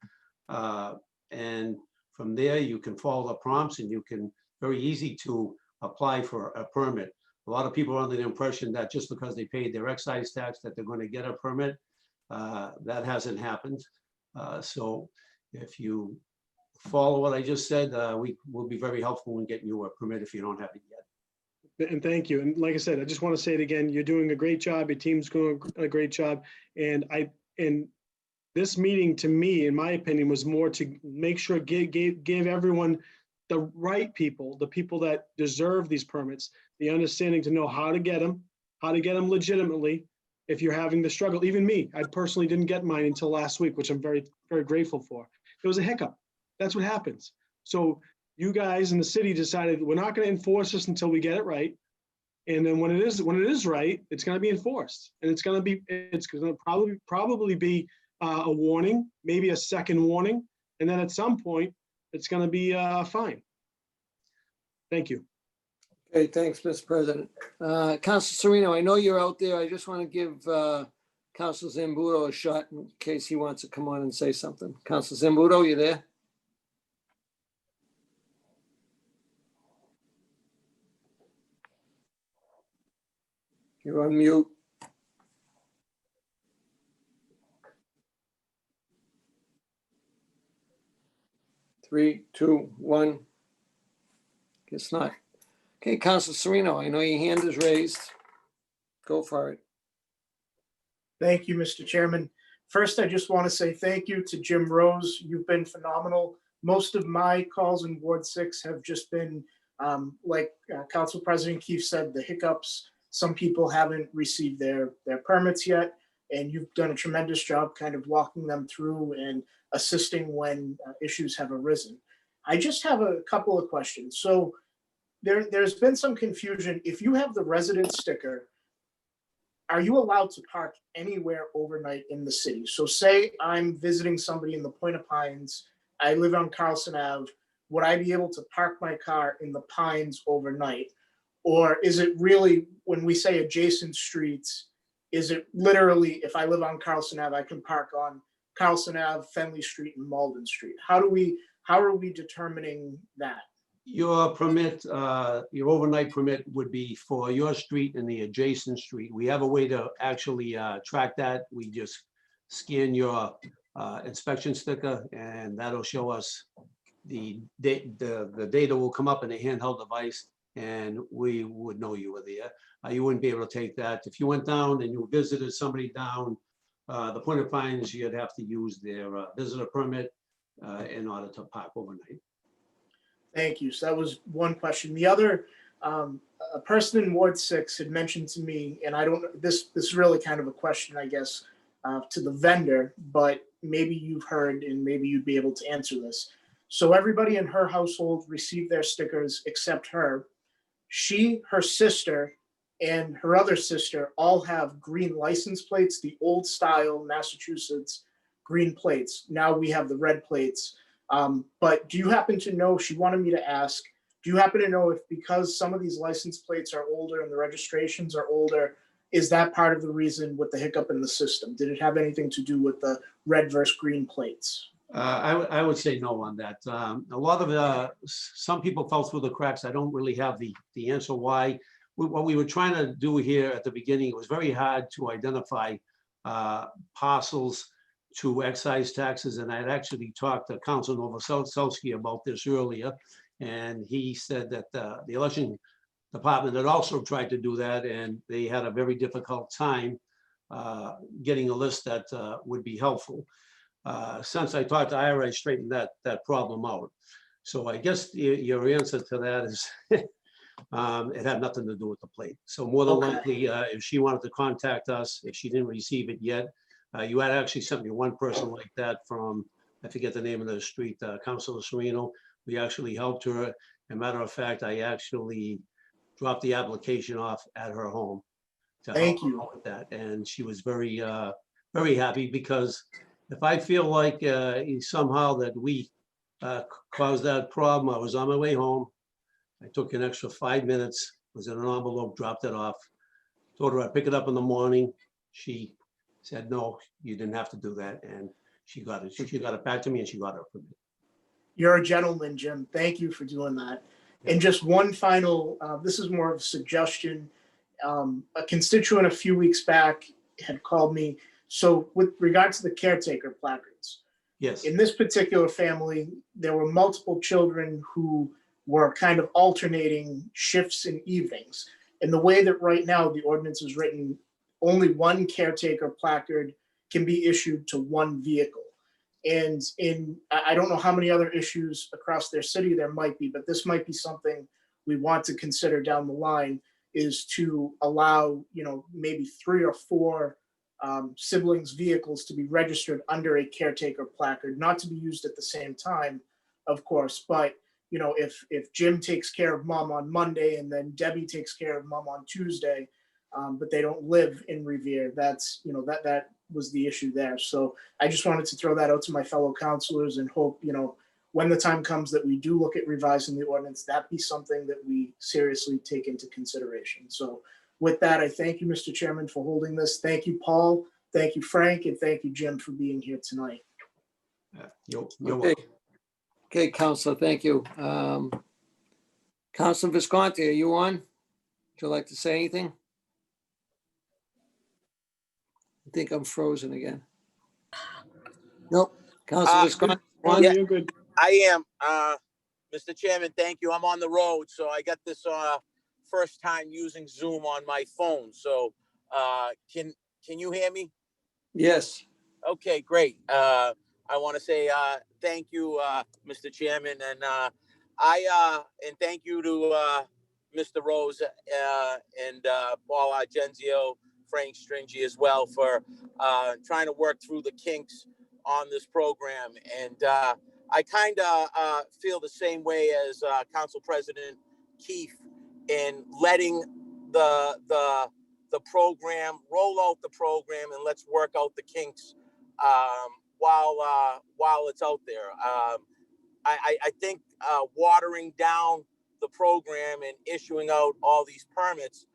And from there, you can follow the prompts and you can, very easy to apply for a permit. A lot of people are under the impression that just because they paid their excise tax that they're going to get a permit. That hasn't happened. So if you follow what I just said, we will be very helpful in getting you a permit if you don't have it yet. And thank you. And like I said, I just want to say it again, you're doing a great job. Your team's doing a great job. And this meeting, to me, in my opinion, was more to make sure give everyone the right people, the people that deserve these permits, the understanding to know how to get them legitimately. If you're having the struggle, even me, I personally didn't get mine until last week, which I'm very, very grateful for. It was a hiccup. That's what happens. So you guys in the city decided we're not going to enforce this until we get it right. And then when it is right, it's going to be enforced, and it's going to probably be a warning, maybe a second warning, and then at some point it's going to be fine. Thank you. Okay, thanks, Mr. President. Council Serino, I know you're out there. I just want to give Council Zambudo a shot in case he wants to come on and say something. Council Zambudo, you there? You're on mute. Three, two, one. Guess not. Okay, Council Serino, I know your hand is raised. Go for it. Thank you, Mr. Chairman. First, I just want to say thank you to Jim Rose. You've been phenomenal. Most of my calls in Ward 6 have just been, like Council President Keefe said, the hiccups. Some people haven't received their permits yet, and you've done a tremendous job kind of walking them through and assisting when issues have arisen. I just have a couple of questions. So there's been some confusion. If you have the resident sticker, are you allowed to park anywhere overnight in the city? So say I'm visiting somebody in the Point of Pines. I live on Carlson Ave. Would I be able to park my car in the Pines overnight? Or is it really, when we say adjacent streets, is it literally, if I live on Carlson Ave, I can park on Carlson Ave, Fenley Street, and Malden Street? How are we determining that? Your permit, your overnight permit would be for your street and the adjacent street. We have a way to actually track that. We just scan your inspection sticker and that'll show us the data will come up in a handheld device and we would know you were there. You wouldn't be able to take that. If you went down and you visited somebody down the Point of Pines, you'd have to use their visitor permit in order to park overnight. Thank you. So that was one question. The other, a person in Ward 6 had mentioned to me, and I don't, this is really kind of a question, I guess, to the vendor, but maybe you've heard and maybe you'd be able to answer this. So everybody in her household received their stickers except her. She, her sister, and her other sister all have green license plates, the old style Massachusetts green plates. Now we have the red plates. But do you happen to know, she wanted me to ask, do you happen to know if because some of these license plates are older and the registrations are older, is that part of the reason with the hiccup in the system? Did it have anything to do with the red versus green plates? I would say no on that. A lot of some people fell through the cracks. I don't really have the answer why. What we were trying to do here at the beginning, it was very hard to identify parcels to excise taxes. And I had actually talked to Council Novoselsky about this earlier. And he said that the election department had also tried to do that. And they had a very difficult time getting a list that would be helpful. Since I talked to Ira, I straightened that problem out. So I guess your answer to that is it had nothing to do with the plate. So more than likely, if she wanted to contact us, if she didn't receive it yet, you had actually sent me one person like that from, I forget the name of the street, Councilor Sereno. We actually helped her. As a matter of fact, I actually dropped the application off at her home to help her out with that. And she was very, very happy because if I feel like somehow that we caused that problem, I was on my way home. I took an extra 5 minutes, was in an envelope, dropped it off, told her I'd pick it up in the morning. She said, no, you didn't have to do that. And she got it. She got it back to me and she got it from me. You're a gentleman, Jim. Thank you for doing that. And just one final, this is more of a suggestion. A constituent a few weeks back had called me. So with regard to the caretaker placards, yes, in this particular family, there were multiple children who were kind of alternating shifts in evenings. And the way that right now the ordinance is written, only one caretaker placard can be issued to one vehicle. And I don't know how many other issues across their city there might be, but this might be something we want to consider down the line, is to allow, maybe 3 or 4 siblings' vehicles to be registered under a caretaker placard, not to be used at the same time, of course, but if Jim takes care of mom on Monday and then Debbie takes care of mom on Tuesday, but they don't live in Revere, that's, that was the issue there. So I just wanted to throw that out to my fellow counselors and hope, when the time comes that we do look at revising the ordinance, that be something that we seriously take into consideration. So with that, I thank you, Mr. Chairman, for holding this. Thank you, Paul. Thank you, Frank. And thank you, Jim, for being here tonight. You're Okay. welcome. Okay, Counselor, thank you. Counselor Visconti, are you on? Would you like to say anything? I think I'm frozen again. Nope. Counselor Visconti. Oh, on? you're good. I am. Mr. Chairman, thank you. I'm on the road, so I got this first time using Zoom on my phone. So can you hear me? Yes. Okay, great. I want to say thank you, Mr. Chairman, and and thank you to Mr. Rose and Paul Argenzio, Frank Stringy as well for trying to work through the kinks on this program. And I kind of feel the same way as Council President Keefe in letting the program roll out the program and let's work out the kinks while it's out there. I think watering down the program and issuing out all these permits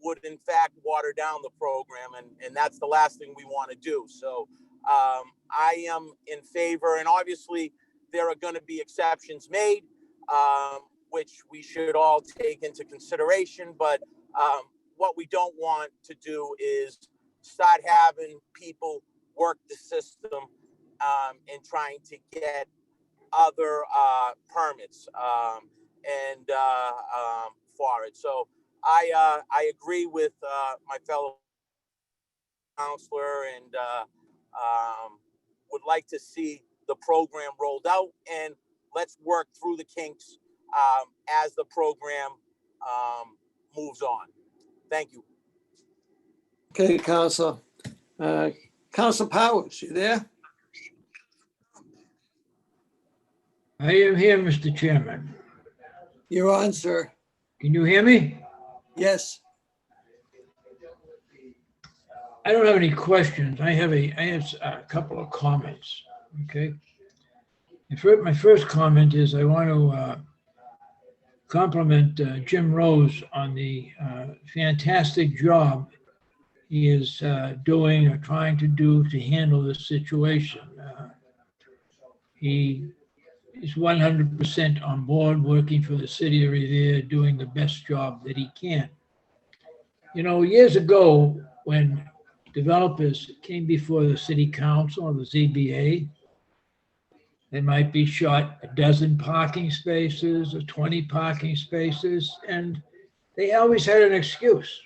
would in fact water down the program, and that's the last thing we want to do. So I am in favor, and obviously there are going to be exceptions made. which we should all take into consideration. But what we don't want to do is start having people work the system and trying to get other permits for it. So I agree with my fellow counselor and would like to see the program rolled out, and let's work through the kinks as the program moves on. Thank you. Okay, Counselor. Counselor Powers, you there? I am here, Mr. Chairman. You're on, sir. Can you hear me? Yes. I don't have any questions. I have a couple of comments, okay? My first comment is I want to compliment Jim Rose on the fantastic job he is doing or trying to do to handle this situation. He is 100% on board, working for the city of Revere, doing the best job that he can. You know, years ago, when developers came before the city council or the ZBA, they might be shot a dozen parking spaces or 20 parking spaces, and they always had an excuse.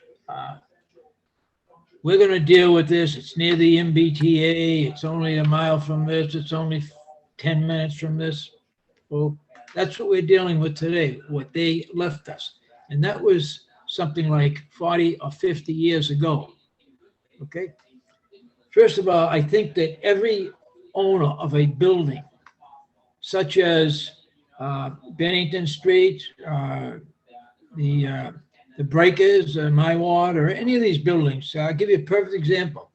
We're going to deal with this. It's near the MBTA. It's only a mile from this. It's only 10 minutes from this. Well, that's what we're dealing with today, what they left us. And that was something like 40 or 50 years ago. Okay. First of all, I think that every owner of a building, such as Bennington Street, the Breakers, my ward, or any of these buildings, I'll give you a perfect example.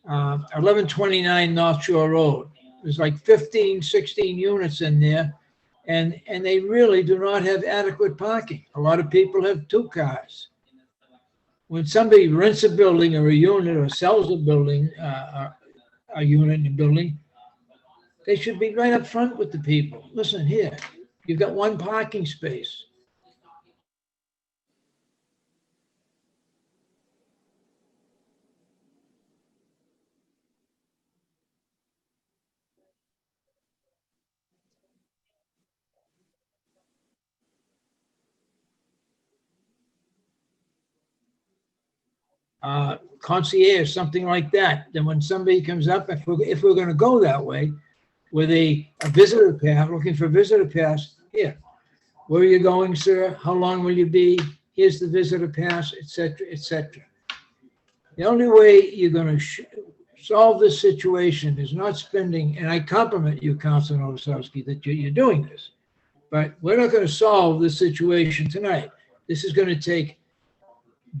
1129 North Shore Road. There's like 15, 16 units in there, and they really do not have adequate parking. A lot of people have 2 cars. When somebody rents a building or a unit or sells a building, a unit in a building, they should be right up front with the people. Listen here, you've got 1 parking space. Concierge, something like that. Then when somebody comes up, if we're going to go that way, with a visitor pass, looking for a visitor pass, here, where are you going, sir? How long will you be? Here's the visitor pass, etc., etc. The only way you're going to solve this situation is not spending, and I compliment you, Councilor Novoselsky, that you're doing this, but we're not going to solve this situation tonight. This is going to take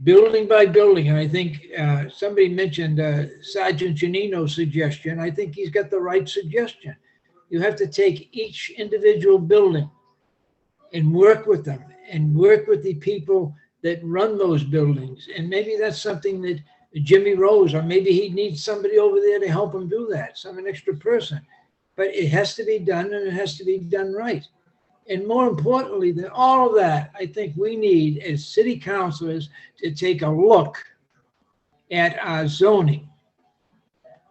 building by building, and I think somebody mentioned Sergeant Giannino's suggestion. I think he's got the right suggestion. You have to take each individual building and work with them and work with the people that run those buildings. And maybe that's something that Jimmy Rose, or maybe he needs somebody over there to help him do that, an extra person. But it has to be done, and it has to be done right. And more importantly than all of that, I think we need, as city councilors, to take a look at our zoning.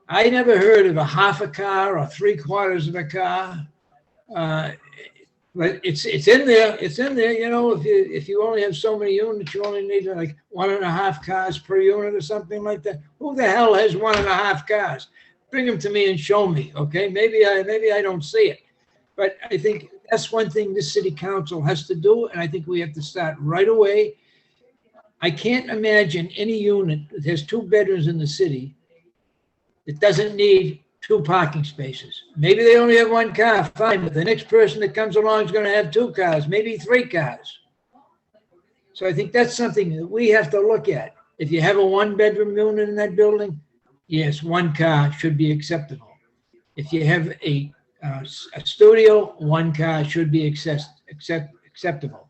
I never heard of a half a car or 3/4 of a car. But it's in there. It's in there. You know, if you only have so many units, you only need like 1.5 cars per unit or something like that. Who the hell has 1.5 cars? Bring them to me and show me. Okay, maybe I don't see it, but I think that's one thing this city council has to do, and I think we have to start right away. I can't imagine any unit that has 2 bedrooms in the city that doesn't need 2 parking spaces. Maybe they only have 1 car, fine, but the next person that comes along is going to have 2 cars, maybe 3 cars. So I think that's something that we have to look at. If you have a 1-bedroom unit in that building, yes, 1 car should be acceptable. If you have a studio, 1 car should be acceptable.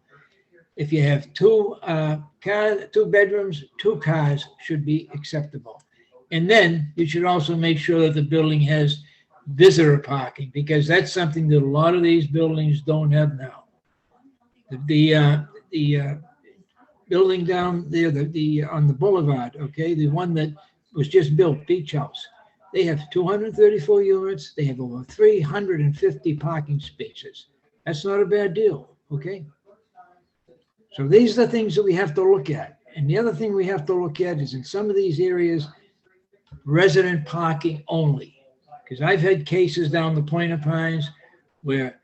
If you have 2 bedrooms, 2 cars should be acceptable. And then you should also make sure that the building has visitor parking, because that's something that a lot of these buildings don't have now. The building down there, on the boulevard, okay, the one that was just built, Beach House. They have 234 units. They have over 350 parking spaces. That's not a bad deal, okay? So these are the things that we have to look at. And the other thing we have to look at is in some of these areas, resident parking only. Because I've had cases down the Point of Pines where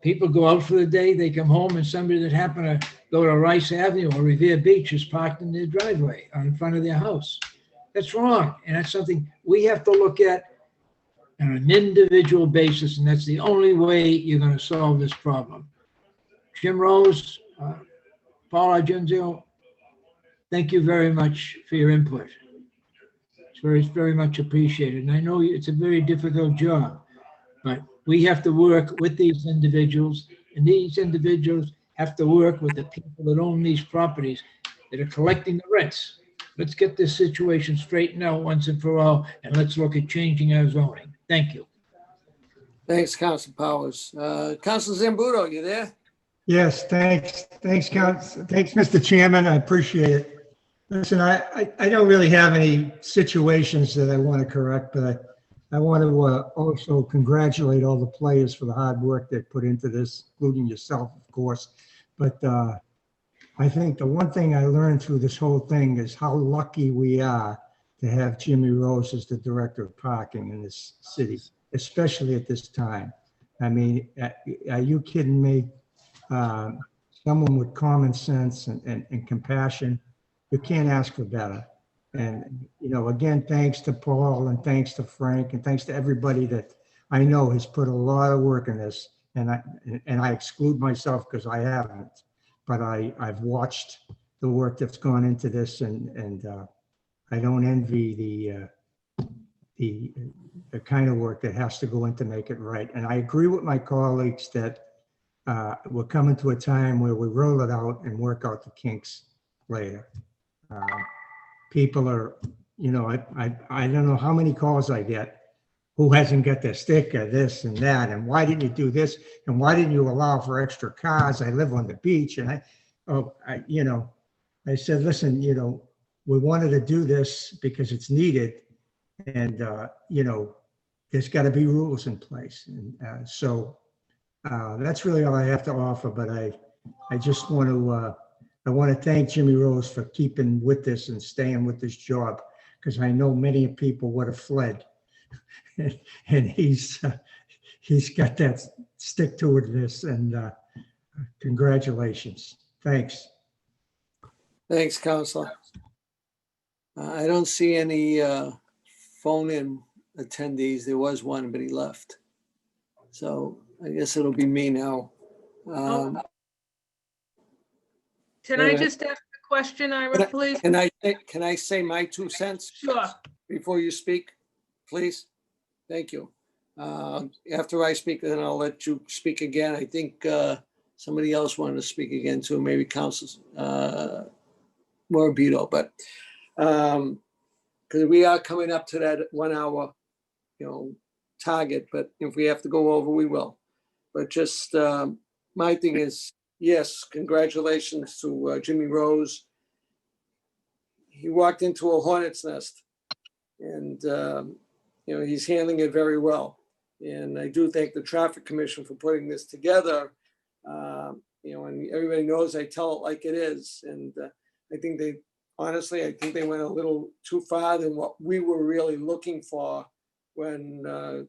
people go out for the day, they come home, and somebody that happened to go to Rice Avenue or Revere Beach is parked in their driveway or in front of their house. That's wrong. And that's something we have to look at on an individual basis. And that's the only way you're going to solve this problem. Jim Rose, Paul Argenzio, thank you very much for your input. It's very, very much appreciated. And I know it's a very difficult job, but we have to work with these individuals, and these individuals have to work with the people that own these properties that are collecting the rents. Let's get this situation straightened out once and for all, and let's look at changing our zoning. Thank you. Thanks, Council Powers. Council Zambudo, you there? Yes, thanks, Mr. Chairman. I appreciate it. Listen, I don't really have any situations that I want to correct, but I want to also congratulate all the players for the hard work they put into this, including yourself, of course. But I think the one thing I learned through this whole thing is how lucky we are to have Jimmy Rose as the director of parking in this city, especially at this time. I mean, are you kidding me? Someone with common sense and compassion, you can't ask for better. And, you know, again, thanks to Paul and thanks to Frank and thanks to everybody that I know has put a lot of work in this. And I exclude myself because I haven't, but I've watched the work that's gone into this, and I don't envy the kind of work that has to go in to make it right. And I agree with my colleagues that we're coming to a time where we roll it out and work out the kinks later. People are, you know, I don't know how many calls I get. Who hasn't got their sticker, this and that, and why didn't you do this, and why didn't you allow for extra cars? I live on the beach, and I said, listen, you know, we wanted to do this because it's needed, and you know, there's got to be rules in place, and so that's really all I have to offer. But I just want to thank Jimmy Rose for keeping with this and staying with this job, because I know many people would have fled. And he's got that stick to itness, and congratulations. Thanks. Thanks, Counselor. I don't see any phone-in attendees. There was one, but he left. So I guess it'll be me now. Can I just ask a question, Ira, please? Can I say my 2 cents? Sure. Before you speak, please? Thank you. After I speak, then I'll let you speak again. I think somebody else wanted to speak again too, maybe Council Morabito, but because we are coming up to that 1 hour, you know, target, but if we have to go over, we will. But just my thing is, yes, congratulations to Jimmy Rose. He walked into a hornet's nest, and you know, he's handling it very well. And I do thank the Traffic Commission for putting this together. You know, and everybody knows I tell it like it is. And I think honestly, I think they went a little too far than what we were really looking for when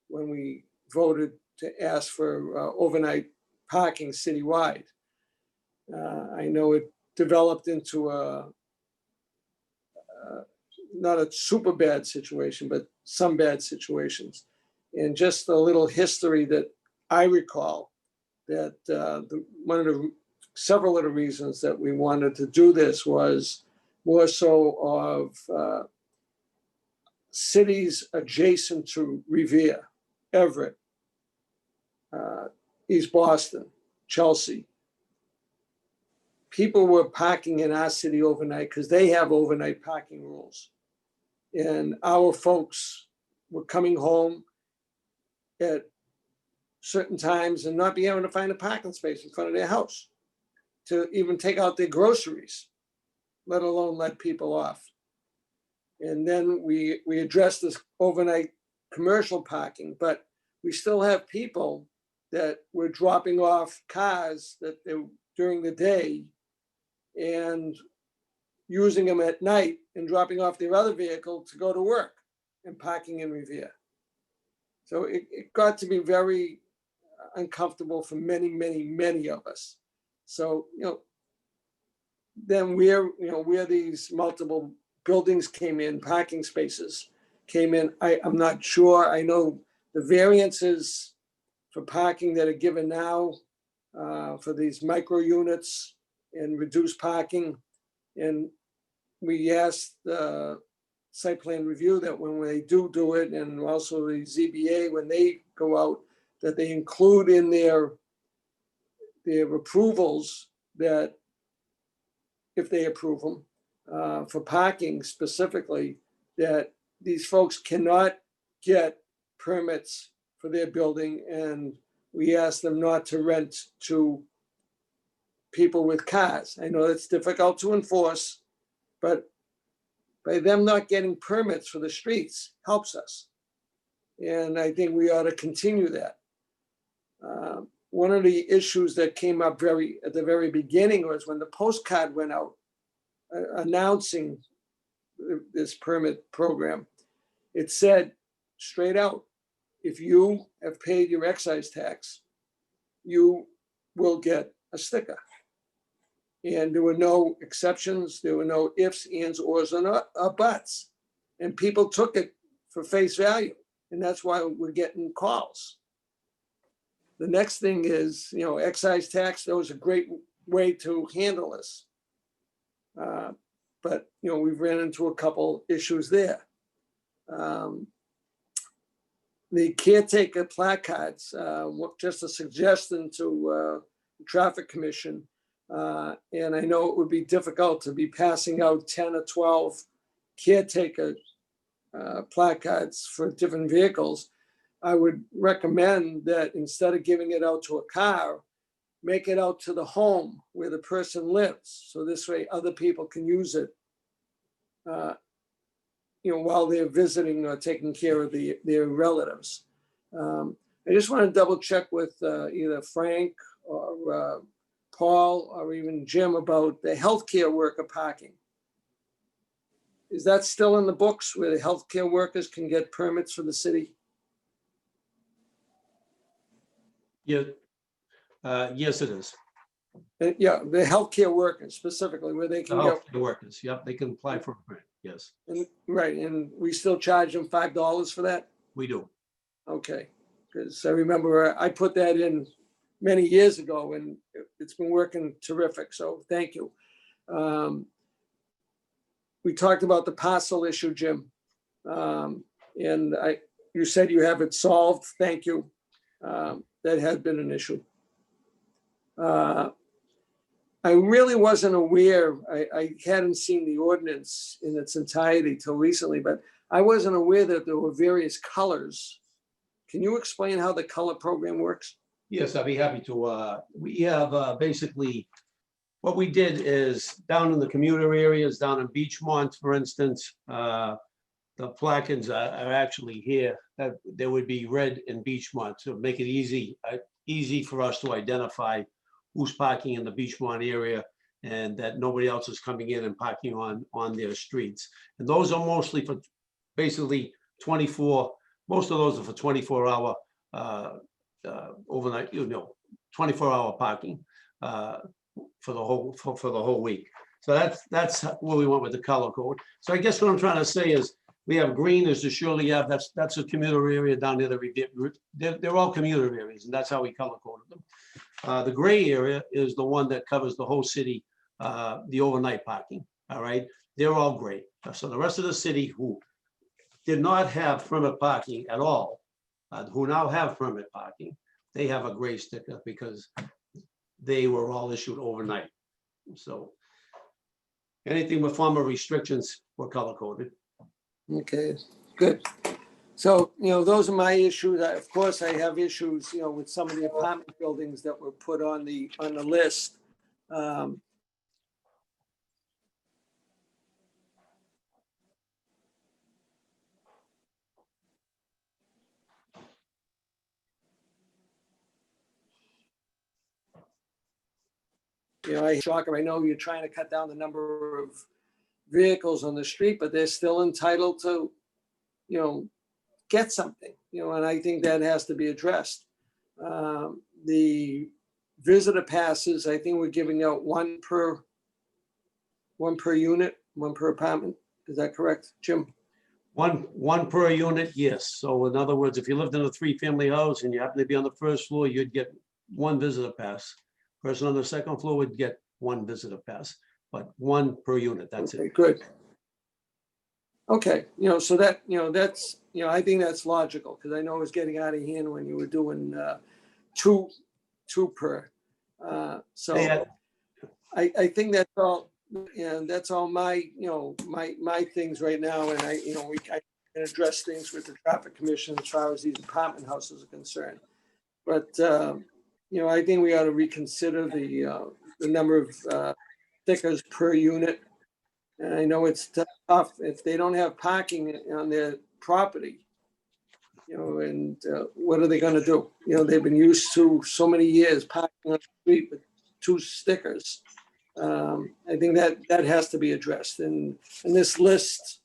we voted to ask for overnight parking citywide. I know it developed into not a super bad situation, but some bad situations. And just a little history that I recall, that one of the several of the reasons that we wanted to do this was more so of cities adjacent to Revere, Everett, East Boston, Chelsea. People were parking in our city overnight because they have overnight parking rules. And our folks were coming home at certain times and not be able to find a parking space in front of their house to even take out their groceries, let alone let people off. And then we addressed this overnight commercial parking, but we still have people that were dropping off cars that they during the day and using them at night and dropping off their other vehicle to go to work and parking in Revere. So it got to be very uncomfortable for many, many, many of us. So, then where these multiple buildings came in, parking spaces came in, I'm not sure. I know the variances for parking that are given now for these micro units and reduced parking. And we asked the site plan review that when they do it, and also the ZBA, when they go out, that they include in their approvals that if they approve them for parking specifically, that these folks cannot get permits for their building, and we ask them not to rent to people with cars. I know that's difficult to enforce, but by them not getting permits for the streets helps us. And I think we ought to continue that. One of the issues that came up at the very beginning was when the postcard went out announcing this permit program. It said straight out, if you have paid your excise tax, you will get a sticker. And there were no exceptions. There were no ifs, ands, ors, or buts. And people took it for face value. And that's why we're getting calls. The next thing is, excise tax. That was a great way to handle this. But, we've ran into a couple issues there. The caretaker placards, just a suggestion to the Traffic Commission. And I know it would be difficult to be passing out 10 or 12 caretaker placards for different vehicles. I would recommend that instead of giving it out to a car, make it out to the home where the person lives. So this way other people can use it, while they're visiting or taking care of their relatives. I just want to double check with either Frank or Paul or even Jim about the healthcare worker parking. Is that still in the books where the healthcare workers can get permits for the city? Yeah, yes, it is. Yeah, the healthcare workers specifically, where they The can get, healthcare workers, yep, they can apply for a grant, yes, right, and we still charge them $5 for that? we do. Okay, because I remember I put that in many years ago and it's been working terrific, so thank you. We talked about the parcel issue, Jim. And you said you have it solved, thank you. That had been an issue. I really wasn't aware, I hadn't seen the ordinance in its entirety till recently, but I wasn't aware that there were various colors. Can you explain how the color program works? Yes, I'd be happy to. We have basically, what we did is down in the commuter areas, down in Beachmont, for instance, the placards are actually here. There would be red in Beachmont to make it easy for us to identify who's parking in the Beachmont area and that nobody else is coming in and parking on their streets. And those are mostly for basically 24, most of those are for 24-hour overnight, 24-hour parking for the whole week. So that's where we went with the color code. So I guess what I'm trying to say is we have green as the Shirley Ave, that's a commuter area down near the Revere. They're all commuter areas, and that's how we color coded them. The gray area is the one that covers the whole city, the overnight parking. All right, they're all gray. So the rest of the city who did not have permit parking at all, who now have permit parking, they have a gray sticker because they were all issued overnight. So anything with former restrictions were color coded. Okay, good. So, those are my issues. Of course, I have issues, with some of the apartment buildings that were put on the list. Shocker, I know you're trying to cut down the number of vehicles on the street, but they're still entitled to, get something, and I think that has to be addressed. The visitor passes, I think we're giving out one per unit, one per apartment. Is that correct, Jim? One per unit, yes. So in other words, if you lived in a 3-family house and you happen to be on the first floor, you'd get one visitor pass. Person on the second floor would get one visitor pass, but one per unit, that's Okay, it. good. Okay, so that, that's, I think that's logical, because I know it was getting out of hand when you were doing two per. So Hey, I think that's all, that's all my, my things right now, and I can address things with the traffic commission as far as these apartment houses are concerned. But, I think we ought to reconsider the number of stickers per unit. And I know it's tough if they don't have parking on their property, and what are they gonna do? They've been used to so many years parking on the street with 2 stickers. I think that has to be addressed. And this list,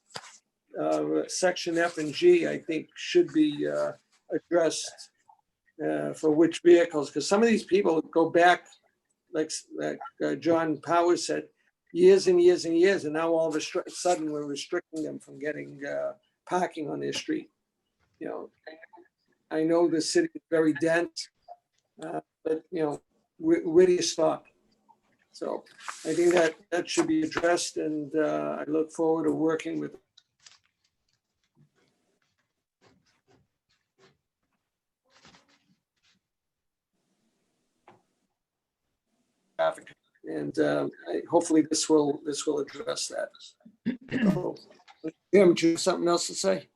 section F and G, I think should be addressed for which vehicles, because some of these people go back, like John Powers said, years and years and years, and now all of a sudden we're restricting them from getting parking on their street. I know the city is very dense, but where do you stop? So I think that should be addressed, and I look forward to working with traffic, and hopefully this will address that. So, Jim, do you have something else to say?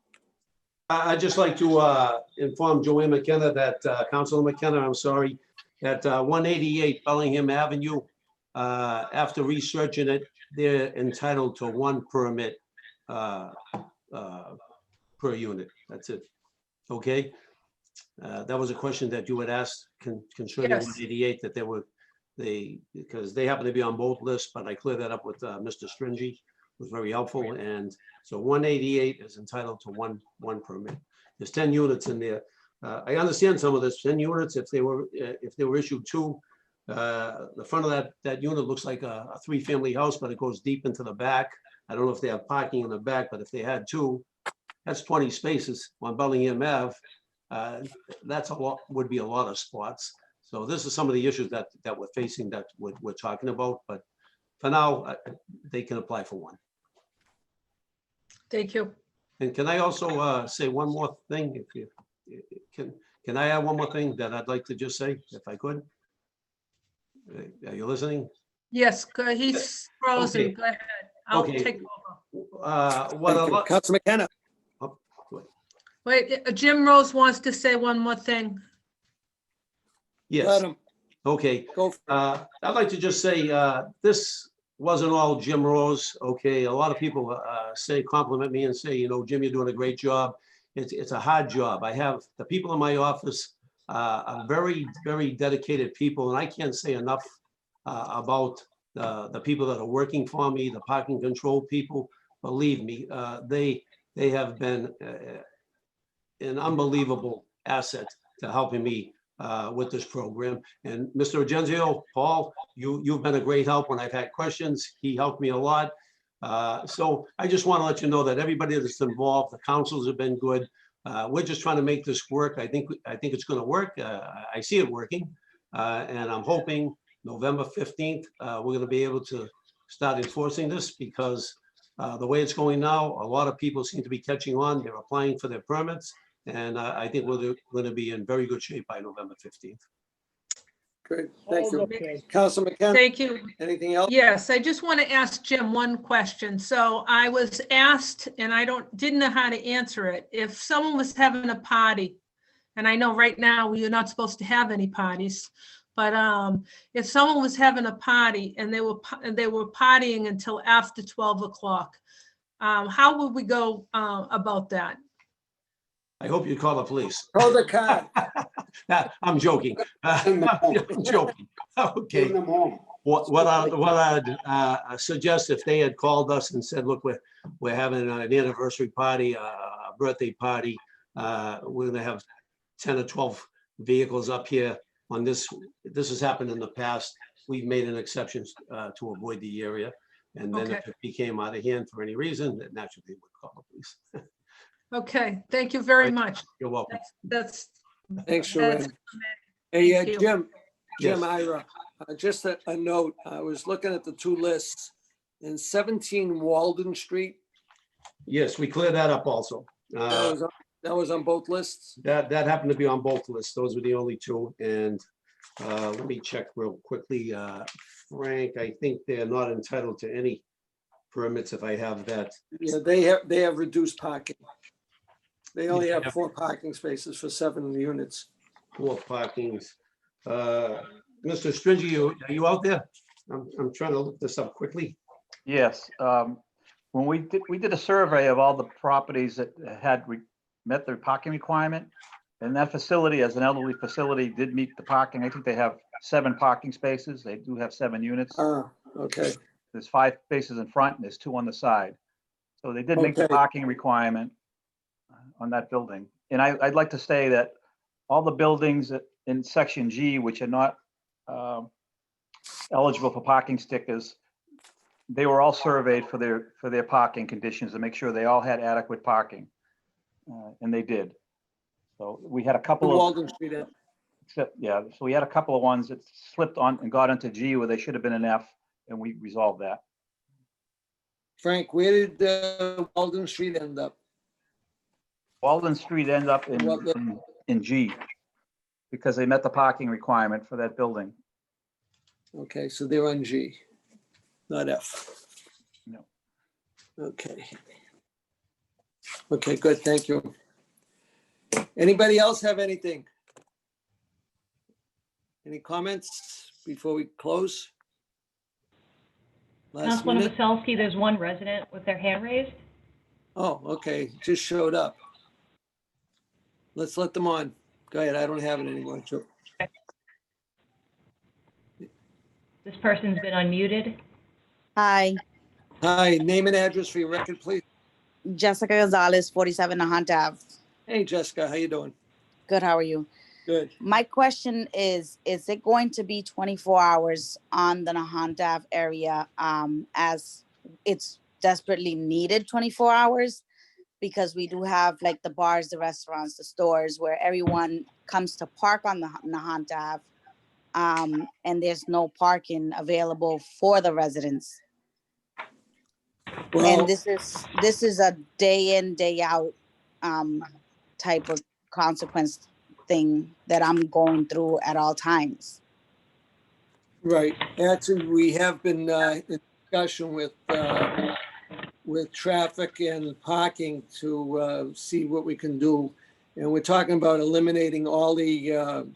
I'd just like to inform Joanne McKenna that, Councilor McKenna, I'm sorry, that 188 Bellingham Avenue, after researching it, they're entitled to 1 permit per unit. That's it. Okay? That was a question that you had asked concerning Yes. 188, that because they happen to be on both lists, but I cleared that up with Mr. Stringy. It was very helpful. And so 188 is entitled to one permit. There's 10 units in there. I understand some of this, 10 units, if they were issued 2, the front of that unit looks like a 3-family house, but it goes deep into the back. I don't know if they have parking in the back, but if they had 2, that's 20 spaces on Bellingham Ave. That's a lot, would be a lot of spots. So this is some of the issues that we're facing, that we're talking about, but for now, they can apply for 1. Thank you. And can I also say one more thing? If you can I add one more thing that I'd like to just say, if I could? Are you listening? Yes, he's frozen. Okay. Go ahead. I'll Okay. take over. Councilor McKenna. Wait, Jim Rose wants to say one more thing. Yes. Let him Okay. go. I'd like to just say, this wasn't all Jim Rose, okay? A lot of people compliment me and say, Jim, you're doing a great job. It's a hard job. I have the people in my office are very, very dedicated people, and I can't say enough about the people that are working for me, the parking control people. Believe me, they have been an unbelievable asset to helping me with this program. And Mr. Argenzio, Paul, you've been a great help when I've had questions. He helped me a lot. So I just want to let you know that everybody that's involved, the councils have been good. We're just trying to make this work. I think it's going to work. I see it working. And I'm hoping November 15th, we're going to be able to start enforcing this, because the way it's going now, a lot of people seem to be catching on. They're applying for their permits. And I think we're going to be in very good shape by November 15th. Good, thank All's you. okay. Council McKenna, Thank you. anything else? Yes, I just want to ask Jim one question. So I was asked, and I didn't know how to answer it. If someone was having a party, and I know right now you're not supposed to have any parties, but if someone was having a party and they were partying until after 12 o'clock, how would we go about that? I hope you call the police. Call the car. I'm joking. Send them home. I'm joking. Send Okay. them home. What I'd suggest, if they had called us and said, look, we're having an anniversary party, a birthday party, we're gonna have 10 or 12 vehicles up here on this. This has happened in the past. We've made an exception to avoid the area. And then if Okay. it became out of hand for any reason, then naturally we would call the police. Okay, thank you very Right. much. You're welcome. That's. Thanks, that's- Sharon. Hey, Thank you. Jim, Yes. Ira, just a note. I was looking at the two lists. In 17 Walden Street, Yes, we cleared that up also. that was on both lists? That happened to be on both lists. Those were the only two. And let me check real quickly. Frank, I think they're not entitled to any permits if I have that. Yeah, they have reduced parking. They only have 4 parking spaces for 7 units. 4 parkings. Mr. Stringy, are you out there? I'm trying to look this up quickly. Yes, when we did a survey of all the properties that had met their parking requirement. And that facility, as an elderly facility, did meet the parking. I think they have 7 parking spaces. They do have 7 units. Okay. There's 5 spaces in front and there's 2 on the side. So they did make the Okay. parking requirement on that building. And I'd like to say that all the buildings in section G, which are not eligible for parking stickers, they were all surveyed for their parking conditions to make sure they all had adequate parking. And they did. So we had a couple of, Walden Street. so we had a couple of ones that slipped on and got into G where they should have been an F, and we resolved that. Frank, where did Walden Street end up? Walden Street ended up What in G because they met the parking requirement for that building. Okay, so they're on G, not F. No. Okay. Okay, good, thank you. Anybody else have anything? Any comments before we close? Last Councilman minute? Wasowski, there's one resident with their hand raised. Oh, okay, just showed up. Let's let them on. Go ahead, I don't have it anymore. Sure. This person's been unmuted. Hi, Hi, name and address for your record, please. Jessica Gonzalez, 47 Nahant Ave. Hey, Jessica, how you doing? Good, how are you? Good. My question is it going to be 24 hours on the Nahant Ave area as it's desperately needed 24 hours? Because we do have like the bars, the restaurants, the stores where everyone comes to park on the Nahant Ave, and there's no parking available for the residents. Well, And this is a day in, day out type of consequence thing that I'm going through at all times. right. Actually, we have been in discussion with traffic and parking to see what we can do. And we're talking about eliminating all the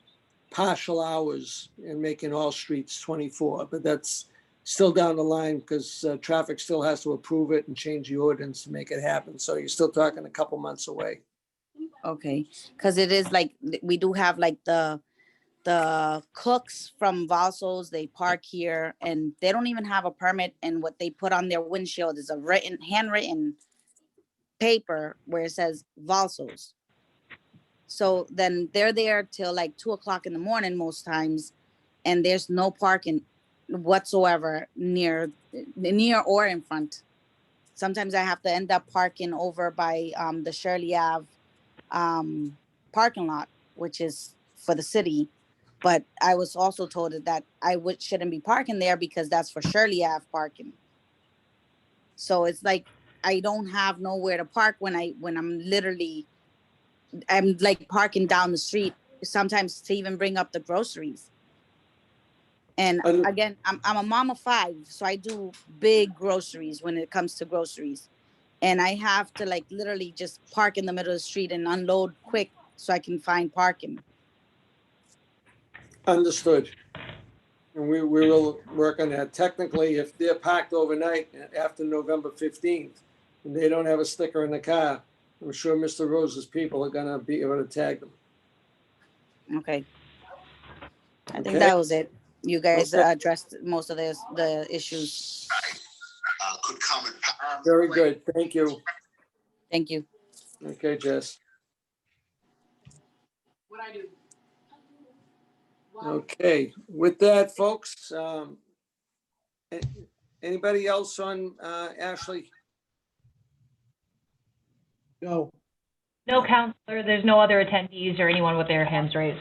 partial hours and making all streets 24, but that's still down the line because traffic still has to approve it and change the ordinance to make it happen. So you're still talking a couple months away. Okay, because it is like we do have like the cooks from Valsos, they park here and they don't even have a permit, and what they put on their windshield is a handwritten paper where it says Valsos. So then they're there till like 2 o'clock in the morning most times, and there's no parking whatsoever near or in front. Sometimes I have to end up parking over by the Shirley Ave parking lot, which is for the city. But I was also told that I shouldn't be parking there because that's for Shirley Ave parking. So it's like I don't have nowhere to park when I'm like parking down the street, sometimes to even bring up the groceries. And Und- again, I'm a mom of 5, so I do big groceries when it comes to groceries. And I have to like literally just park in the middle of the street and unload quick so I can find parking. Understood. And we will work on that. Technically, if they're parked overnight after November 15th and they don't have a sticker in the car, I'm sure Mr. Rose's people are gonna be able to tag them. Okay. I think Okay. that was it. You guys Okay. addressed most of the issues. Could comment. Very good. Thank you. Thank you. Okay, Jess. Okay, with that, folks, anybody else on, Ashley? No, No, Counselor, there's no other attendees or anyone with their hands raised.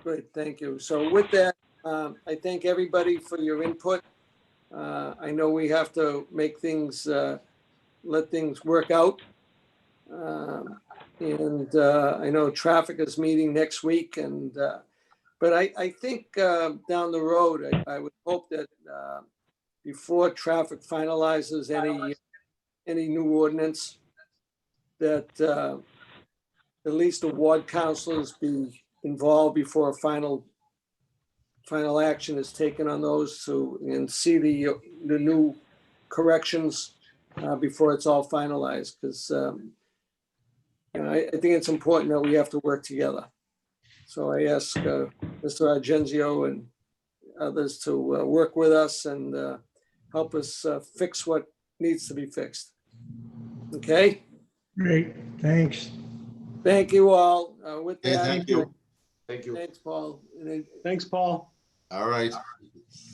Good, thank you. So with that, I thank everybody for your input. I know we have to make things, let things work out. And I know traffic is meeting next week and, but I think down the road, I would hope that before traffic finalizes any new ordinance, that at least the ward councilors be involved before final action is taken on those and see the new corrections before it's all finalized, because I think it's important that we have to work together. So I ask Mr. Argenzio and others to work with us and help us fix what needs to be fixed. Okay? Great, thanks. Thank you all. With Okay, that, thank you. Thank you. thanks, Paul. And thanks, Paul. All right.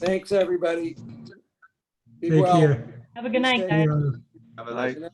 thanks, everybody. Be Take well. care. Have a good Be night, safe. guys. See you. Have a nice Good night.